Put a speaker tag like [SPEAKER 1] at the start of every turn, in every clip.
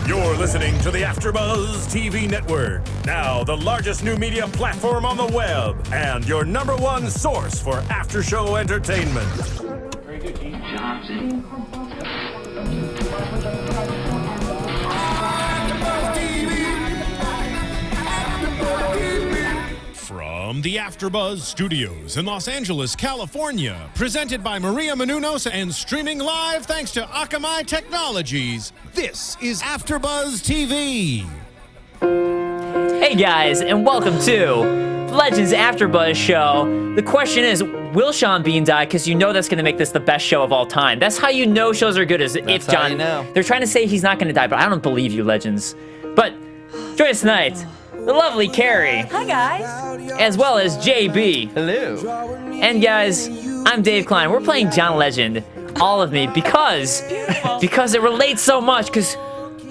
[SPEAKER 1] You're listening to the AFTERBUZZ TV network, now the largest new media platform on the web, and your #1 source for after-show entertainment.
[SPEAKER 2] Very good, Keith Johnson.
[SPEAKER 3] From the AFTERBUZZ Studios in Los Angeles, California, presented by Maria Menounos and streaming live thanks to Akamai Technologies, this is AFTERBUZZ TV.
[SPEAKER 4] Hey guys, and welcome to Legends AfterBuzz Show. The question is, will Sean Bean die? Because you know that's going to make this the best show of all time. That's how you know shows are good, is if John...
[SPEAKER 5] You know.
[SPEAKER 4] They're trying to say he's not going to die, but I don't believe you, Legends. But join us tonight, the lovely Carrie.
[SPEAKER 6] Hi, guys.
[SPEAKER 4] As well as JB.
[SPEAKER 5] Hello.
[SPEAKER 4] And guys, I'm Dave Klein. We're playing John Legend, all of me, because it relates so much. Because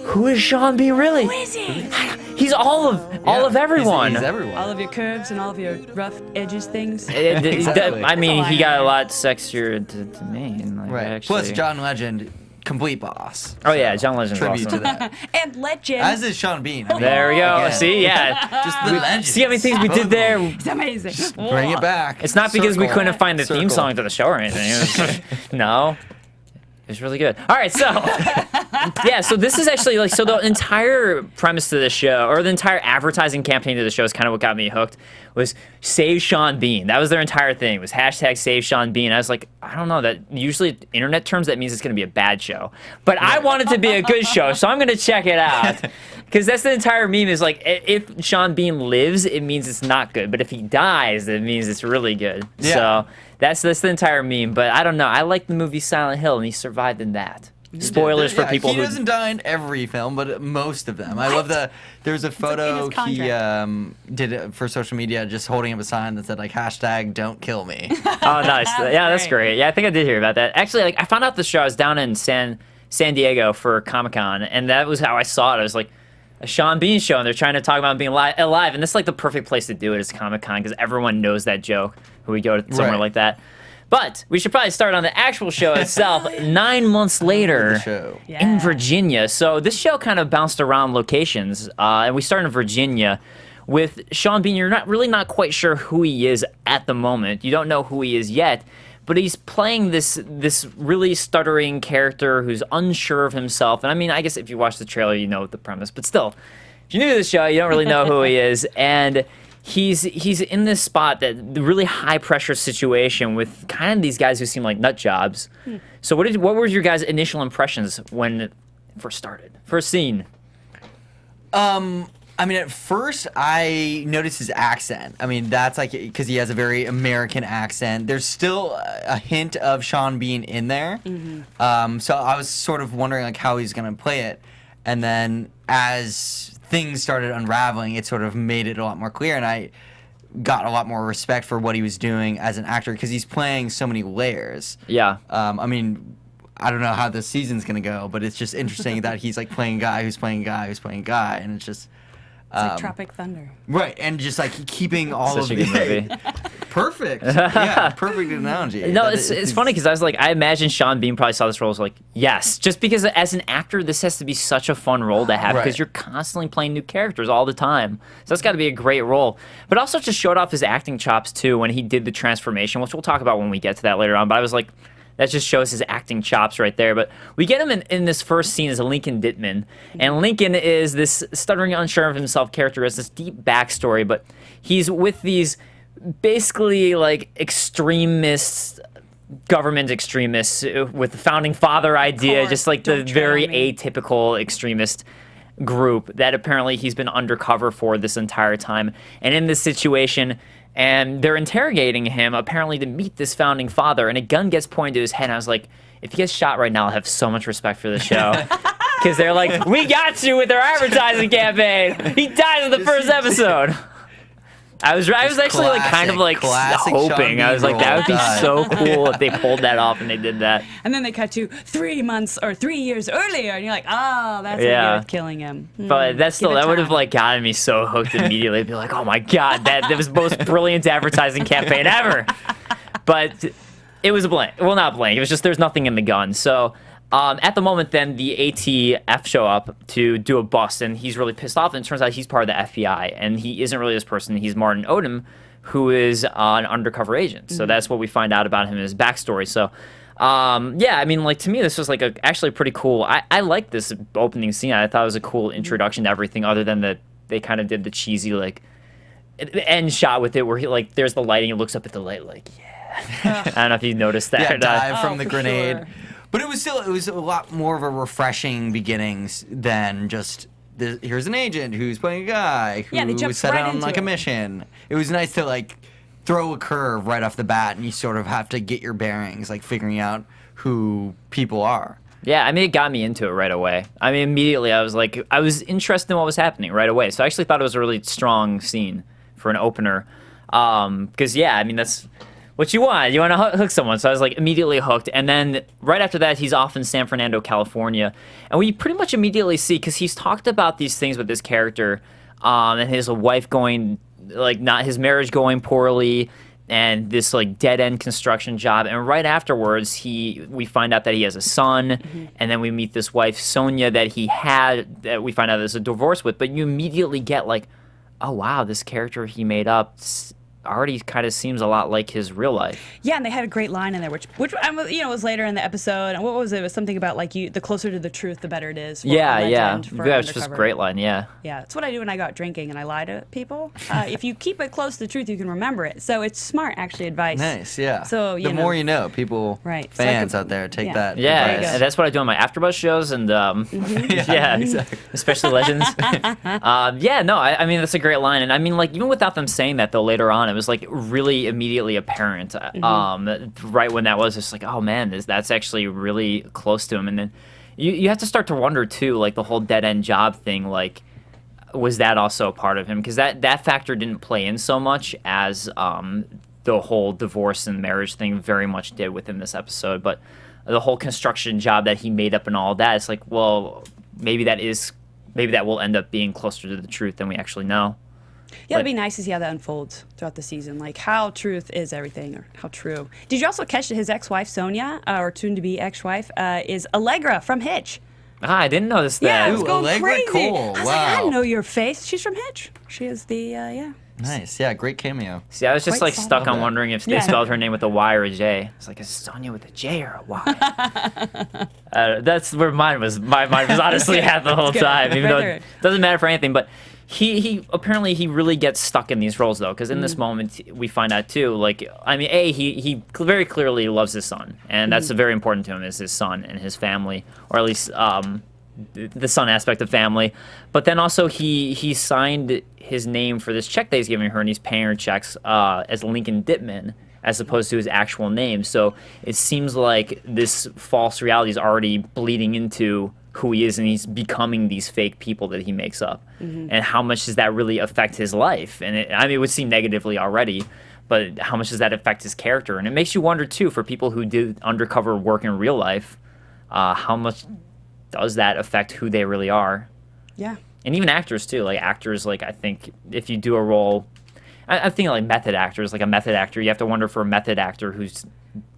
[SPEAKER 4] who is Sean Bean really?
[SPEAKER 6] Who is he?
[SPEAKER 4] He's all of everyone.
[SPEAKER 5] He's everyone.
[SPEAKER 6] All of your curves and all of your rough edges things.
[SPEAKER 5] Exactly.
[SPEAKER 4] I mean, he got a lot sexier to me. And like,
[SPEAKER 5] Right.
[SPEAKER 4] Actually.
[SPEAKER 5] Plus, John Legend, complete boss.
[SPEAKER 4] Oh yeah, John Legend's
[SPEAKER 5] Tribute
[SPEAKER 4] awesome.
[SPEAKER 5] to that.
[SPEAKER 6] And legend.
[SPEAKER 5] As is Sean Bean. I mean,
[SPEAKER 4] There we go.
[SPEAKER 5] again,
[SPEAKER 4] See, yeah.
[SPEAKER 5] Just the legend.
[SPEAKER 4] See how many things we did there?
[SPEAKER 6] It's amazing.
[SPEAKER 5] Bring it back.
[SPEAKER 4] It's not because we
[SPEAKER 5] Circle.
[SPEAKER 4] couldn't find the theme
[SPEAKER 5] Circle.
[SPEAKER 4] song to the show or anything. It was just, no. It was really good. All right, so yeah, so this is actually like, so the entire premise to the show, or the entire advertising campaign to the show, is kind of what got me hooked. Was Save Sean Bean. That was their entire thing. Was hashtag Save Sean Bean. I was like, I don't know, that usually internet terms that means it's going to be a bad show, but I want it to be a good show, so I'm going to check it out. Because that's the entire meme, is like, if Sean Bean lives, it means it's not good, but if he dies, it means it's really good.
[SPEAKER 5] Yeah.
[SPEAKER 4] So that's the entire meme. But I don't know. I like the movie Silent Hill, and he survived in that. Spoilers for people
[SPEAKER 5] he
[SPEAKER 4] who
[SPEAKER 5] doesn't die in every film, but most of them. I love there's a photo
[SPEAKER 6] like in his
[SPEAKER 5] he did it for social media, just holding up a sign that said like hashtag don't kill me.
[SPEAKER 4] Oh, nice. Yeah, that's great. Yeah, I think I did hear about that. Actually, like, I found out the show. I was down in San Diego for Comic-Con, and that was how I saw it. I was like, a Sean Bean show, and they're trying to talk about being alive, and this is like the perfect place to do it, is Comic-Con, because everyone knows that joke when we go to somewhere
[SPEAKER 5] Right.
[SPEAKER 4] like that. But we should probably start on the actual show itself. 9 months later,
[SPEAKER 5] The show.
[SPEAKER 4] in Virginia. So this show kind of bounced around locations, and we started in Virginia with Sean Bean. You're not quite sure who he is at the moment. You don't know who he is yet, but he's playing this really stuttering character who's unsure of himself. And I mean, I guess if you watch the trailer, you know the premise. But still, if you're new to the show, you don't really know who he is. And he's in this spot, that the really high pressure situation with kind of these guys who seem like nut jobs. So what were your guys' initial impressions when it first started? First scene.
[SPEAKER 5] I mean, at first, I noticed his accent. I mean, that's like, because he has a very American accent. There's still a hint of Sean Bean in there. So I was sort of wondering, like, how he's going to play it. And then as things started unraveling, it sort of made it a lot more clear. And I got a lot more respect for what he was doing as an actor, because he's playing so many layers.
[SPEAKER 4] Yeah.
[SPEAKER 5] I mean, I don't know how this season's going to go, but it's just interesting that he's, like, playing a guy who's playing a guy who's playing a guy. And it's just...
[SPEAKER 6] It's like Tropic Thunder.
[SPEAKER 5] Right, and just like keeping all
[SPEAKER 4] Such
[SPEAKER 5] of
[SPEAKER 4] a
[SPEAKER 5] the
[SPEAKER 4] good movie.
[SPEAKER 5] perfect, yeah, perfect analogy.
[SPEAKER 4] No, it's funny, because I was like, I imagine Sean Bean probably saw this role as like, yes, just because as an actor, this has to be such a fun role to have, because
[SPEAKER 5] Right.
[SPEAKER 4] you're constantly playing new characters all the time. So that's got to be a great role. But also just showed off his acting chops too when he did the transformation, which we'll talk about when we get to that later on. But I was like, that just shows his acting chops right there. But we get him in this first scene as Lincoln Dittman. And Lincoln is this stuttering, unsure of himself character, has this deep backstory, but he's with these basically like extremists, government extremists with the founding father idea,
[SPEAKER 6] Course,
[SPEAKER 4] just like the
[SPEAKER 6] don't tread
[SPEAKER 4] very
[SPEAKER 6] on me.
[SPEAKER 4] atypical extremist group that apparently he's been undercover for this entire time. And in this situation, and they're interrogating him apparently to meet this founding father, and a gun gets pointed to his head, and I was like, if he gets shot right now, I'll have so much respect for the show. Because they're like, we got you with our advertising campaign. He dies in the first episode. I was actually like kind of like
[SPEAKER 5] classic Sean
[SPEAKER 4] hoping. I was
[SPEAKER 5] Bean
[SPEAKER 4] like, that would be
[SPEAKER 5] role.
[SPEAKER 4] so cool if they pulled that off and they did that.
[SPEAKER 6] And then they cut to 3 months or 3 years earlier, and you're like, oh, that's what
[SPEAKER 4] Yeah.
[SPEAKER 6] you're killing him.
[SPEAKER 4] But that's still,
[SPEAKER 6] Give it
[SPEAKER 4] that would have
[SPEAKER 6] time.
[SPEAKER 4] like gotten me so hooked immediately. I'd be like, oh my god, that was the most brilliant advertising campaign ever. But it was a blank. Well, not blank. It was just there's nothing in the gun. So At the moment, then the ATF show up to do a bust, and he's really pissed off. And it turns out he's part of the FBI, and he isn't really this person. He's Martin Odom, who is an undercover agent. So that's what we find out about him in his backstory. So, yeah, I mean, like, to me, this was like actually pretty cool. I like this opening scene. I thought it was a cool introduction to everything, other than that they kind of did the cheesy, like, end shot with it where he, like, there's the lighting, he looks up at the light, like, yeah. I don't know if you noticed that or not.
[SPEAKER 5] Dive from the
[SPEAKER 6] for
[SPEAKER 5] grenade.
[SPEAKER 6] sure.
[SPEAKER 5] But it was a lot more of a refreshing beginnings than just here's an agent who's playing a guy who
[SPEAKER 6] they jumped
[SPEAKER 5] set
[SPEAKER 6] right
[SPEAKER 5] out on
[SPEAKER 6] into
[SPEAKER 5] like
[SPEAKER 6] it.
[SPEAKER 5] a mission. It was nice to like throw a curve right off the bat, and you sort of have to get your bearings, like figuring out who people are.
[SPEAKER 4] Yeah, I mean, it got me into it right away. I mean, immediately I was like, I was interested in what was happening right away. So I actually thought it was a really strong scene for an opener. Because, yeah, I mean, that's what you want. You want to hook someone. So I was like immediately hooked. And then right after that, he's off in San Fernando, California. And we pretty much immediately see, because he's talked about these things with his character and his wife going, like, not his marriage going poorly, and this like dead end construction job. And right afterwards, we find out that he has a son, and then we meet this wife Sonia that we find out there's a divorce with. But you immediately get like, oh wow, this character he made up already kind of seems a lot like his real life.
[SPEAKER 6] Yeah, and they had a great line in there, which was later in the episode. And what was it? It was something about like the closer to the truth, the better it is. For a legend, for
[SPEAKER 4] That's just a
[SPEAKER 6] undercover.
[SPEAKER 4] great line. Yeah.
[SPEAKER 6] Yeah, it's what I do when I go out drinking and I lie to people. If you keep it close to the truth, you can remember it. So it's smart, actually, advice.
[SPEAKER 5] Nice, yeah.
[SPEAKER 6] So
[SPEAKER 5] the more you know, people,
[SPEAKER 6] Right. So I
[SPEAKER 5] fans
[SPEAKER 6] could-
[SPEAKER 5] out there, take
[SPEAKER 6] yeah.
[SPEAKER 5] that.
[SPEAKER 4] Yeah,
[SPEAKER 5] advice.
[SPEAKER 4] and that's what I do on my AfterBuzz shows, and yeah,
[SPEAKER 5] exactly.
[SPEAKER 4] especially Legends. Yeah, no, I mean that's a great line, and I mean like even without them saying that though, later on it was like really immediately apparent. Right when that was, just like, oh man, that's actually really close to him, and then you have to start to wonder too, like the whole dead end job thing, like was that also a part of him? Because that factor didn't play in so much as the whole divorce and marriage thing very much did within this episode, but the whole construction job that he made up and all that, it's like, well, maybe that will end up being closer to the truth than we actually know.
[SPEAKER 6] Yeah, it'd be nice to see how that unfolds throughout the season, like how truth is everything, or how true. Did you also catch that his ex-wife Sonia, or soon-to-be ex-wife, is Allegra from Hitch?
[SPEAKER 4] I didn't notice that.
[SPEAKER 6] Yeah, I was
[SPEAKER 5] Ooh,
[SPEAKER 6] going
[SPEAKER 5] Allegra
[SPEAKER 6] crazy.
[SPEAKER 5] Cole,
[SPEAKER 6] I was like,
[SPEAKER 5] wow.
[SPEAKER 6] I didn't know your face. She's from Hitch. She is the yeah.
[SPEAKER 5] Nice, yeah, great cameo.
[SPEAKER 4] See, I was just
[SPEAKER 6] Quite
[SPEAKER 4] like stuck
[SPEAKER 6] subtle.
[SPEAKER 4] on wondering if they
[SPEAKER 6] Yeah.
[SPEAKER 4] spelled her name with a Y or a J. It's like, is Sonia with a J or a Y? That's where my mind was honestly at the whole
[SPEAKER 6] good.
[SPEAKER 4] time, even though
[SPEAKER 6] Right
[SPEAKER 4] it doesn't matter for anything. But he apparently he really gets stuck in these roles though, because in this moment we find out too, like, I mean, he very clearly loves his son, and that's very important to him, is his son and his family, or at least the son aspect of family. But then also he signed his name for this check that he's giving her, and he's paying her checks as Lincoln Dittman as opposed to his actual name. So it seems like this false reality is already bleeding into who he is, and he's becoming these fake people that he makes up. And how much does that really affect his life? And it would seem negatively already, but how much does that affect his character? And it makes you wonder too, for people who do undercover work in real life, how much does that affect who they really are?
[SPEAKER 6] Yeah.
[SPEAKER 4] And even actors too. Like actors, like I think if you do a role, I think like method actors, like a method actor, you have to wonder for a method actor who's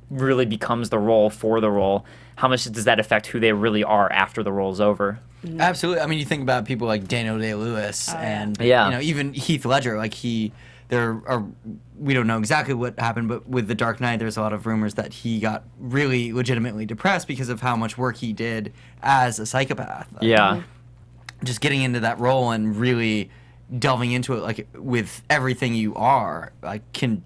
[SPEAKER 4] really becomes the role for the role, how much does that affect who they really are after the role's over?
[SPEAKER 5] Absolutely. I mean, you think about people like Daniel Day-Lewis and
[SPEAKER 4] Yeah.
[SPEAKER 5] you know, even Heath Ledger. Like we don't know exactly what happened, but with The Dark Knight, there's a lot of rumors that he got really legitimately depressed because of how much work he did as a psychopath.
[SPEAKER 4] Yeah.
[SPEAKER 5] Just getting into that role and really delving into it, like with everything you are, like can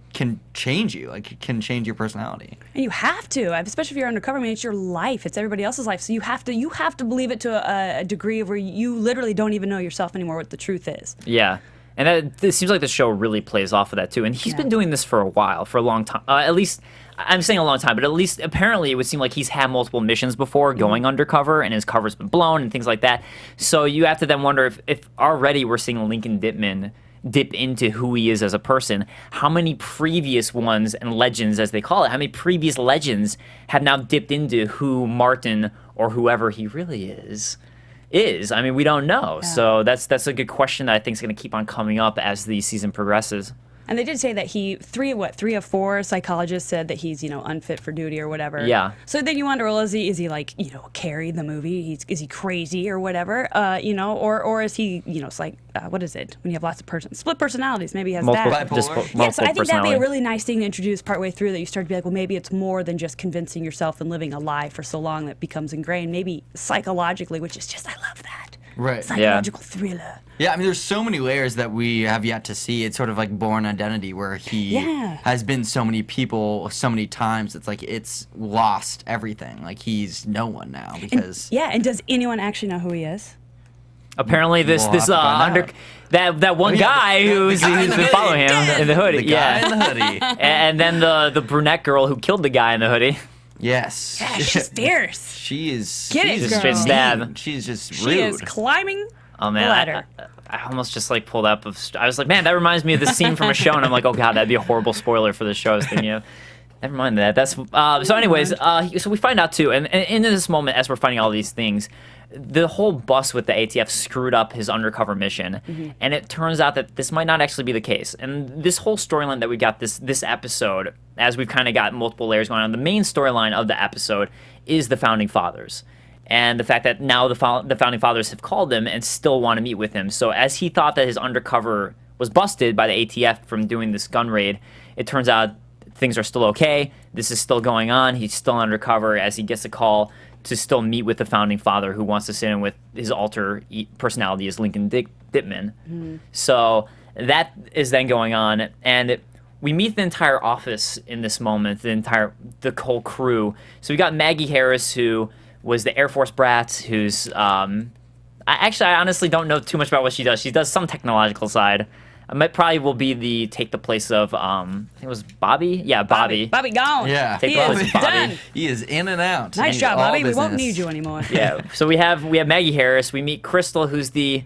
[SPEAKER 5] change you, like can change your personality.
[SPEAKER 6] And you have to, especially if you're undercover. I mean, it's your life. It's everybody else's life. So you have to believe it to a degree of where you literally don't even know yourself anymore what the truth is.
[SPEAKER 4] Yeah. And it seems like the show really plays off of that too. And he's been doing this for a while, for a long time. At least, I'm saying a long time, but at least apparently it would seem like he's had multiple missions before going undercover, and his cover's been blown and things like that. So you have to then wonder if already we're seeing Lincoln Dittman dip into who he is as a person, how many previous ones and legends, as they call it, how many previous legends have now dipped into who Martin or whoever he really is. I mean, we don't know.
[SPEAKER 6] Yeah.
[SPEAKER 4] So that's a good question that I think is going to keep on coming up as the season progresses.
[SPEAKER 6] And And they did say that three of four psychologists said that he's, unfit for duty or whatever.
[SPEAKER 4] Yeah.
[SPEAKER 6] So then you wonder, well, is he like, Carrie the movie? Is he crazy or whatever? Or is he, it's like, what is it? When you have lots of split personalities, maybe he has
[SPEAKER 4] multiple,
[SPEAKER 6] that.
[SPEAKER 5] Bipolar.
[SPEAKER 4] multiple
[SPEAKER 6] Yeah, so I think that'd be
[SPEAKER 4] personality.
[SPEAKER 6] a really nice thing to introduce partway through, that you start to be like, well, maybe it's more than just convincing yourself and living a lie for so long that becomes ingrained. Maybe psychologically, which is just, I love that.
[SPEAKER 5] Right.
[SPEAKER 6] Psychological thriller.
[SPEAKER 5] Yeah, I mean, there's so many layers that we have yet to see. It's sort of like Born Identity, where he has been so many people so many times. It's like it's lost everything. Like he's no one now because
[SPEAKER 6] And does anyone actually know who he is?
[SPEAKER 4] Apparently, this
[SPEAKER 5] We'll have to find out.
[SPEAKER 4] that one guy who's
[SPEAKER 5] guy in the
[SPEAKER 4] been
[SPEAKER 5] hoodie.
[SPEAKER 4] following him in the hoodie.
[SPEAKER 5] the guy in the hoodie.
[SPEAKER 4] And then the brunette girl who killed the guy in the hoodie.
[SPEAKER 5] Yes.
[SPEAKER 6] Yeah, she's fierce.
[SPEAKER 5] She is.
[SPEAKER 6] Get it,
[SPEAKER 5] she's
[SPEAKER 6] girl.
[SPEAKER 4] Straight stab.
[SPEAKER 5] mean. She's just
[SPEAKER 6] She
[SPEAKER 5] rude.
[SPEAKER 6] is climbing
[SPEAKER 4] Oh man,
[SPEAKER 6] the ladder.
[SPEAKER 4] I almost just like pulled up. I was like, man, that reminds me of the scene from a show, and I'm like, oh god, that'd be a horrible spoiler for the show. I was thinking of. Never mind that. That's so. Anyways, so we find out too, and in this moment, as we're finding all these things, the whole bus with the ATF screwed up his undercover mission, and it turns out that this might not actually be the case. And this whole storyline that we got this episode, as we've kind of got multiple layers going on, the main storyline of the episode is the Founding Fathers. And the fact that now the Founding Fathers have called him and still want to meet with him. So as he thought that his undercover was busted by the ATF from doing this gun raid, it turns out things are still okay. This is still going on. He's still undercover as he gets a call to still meet with the Founding Father who wants to sit in with his alter personality as Lincoln Dittman. So that is then going on. And we meet the entire office in this moment, the whole crew. So we got Maggie Harris, who was the Air Force brat, who's I honestly don't know too much about what she does. She does some technological side. Probably will be take the place of I think it was Bobby. Yeah, Bobby.
[SPEAKER 6] Bobby gone.
[SPEAKER 5] Yeah.
[SPEAKER 4] Take
[SPEAKER 6] He
[SPEAKER 4] the place
[SPEAKER 6] is
[SPEAKER 4] of Bobby.
[SPEAKER 6] done.
[SPEAKER 5] He is in and out.
[SPEAKER 6] Nice
[SPEAKER 5] He's
[SPEAKER 6] job,
[SPEAKER 5] all
[SPEAKER 6] Bobby. We won't
[SPEAKER 5] business.
[SPEAKER 6] need you anymore.
[SPEAKER 4] Yeah. So we have Maggie Harris. We meet Crystal, who's the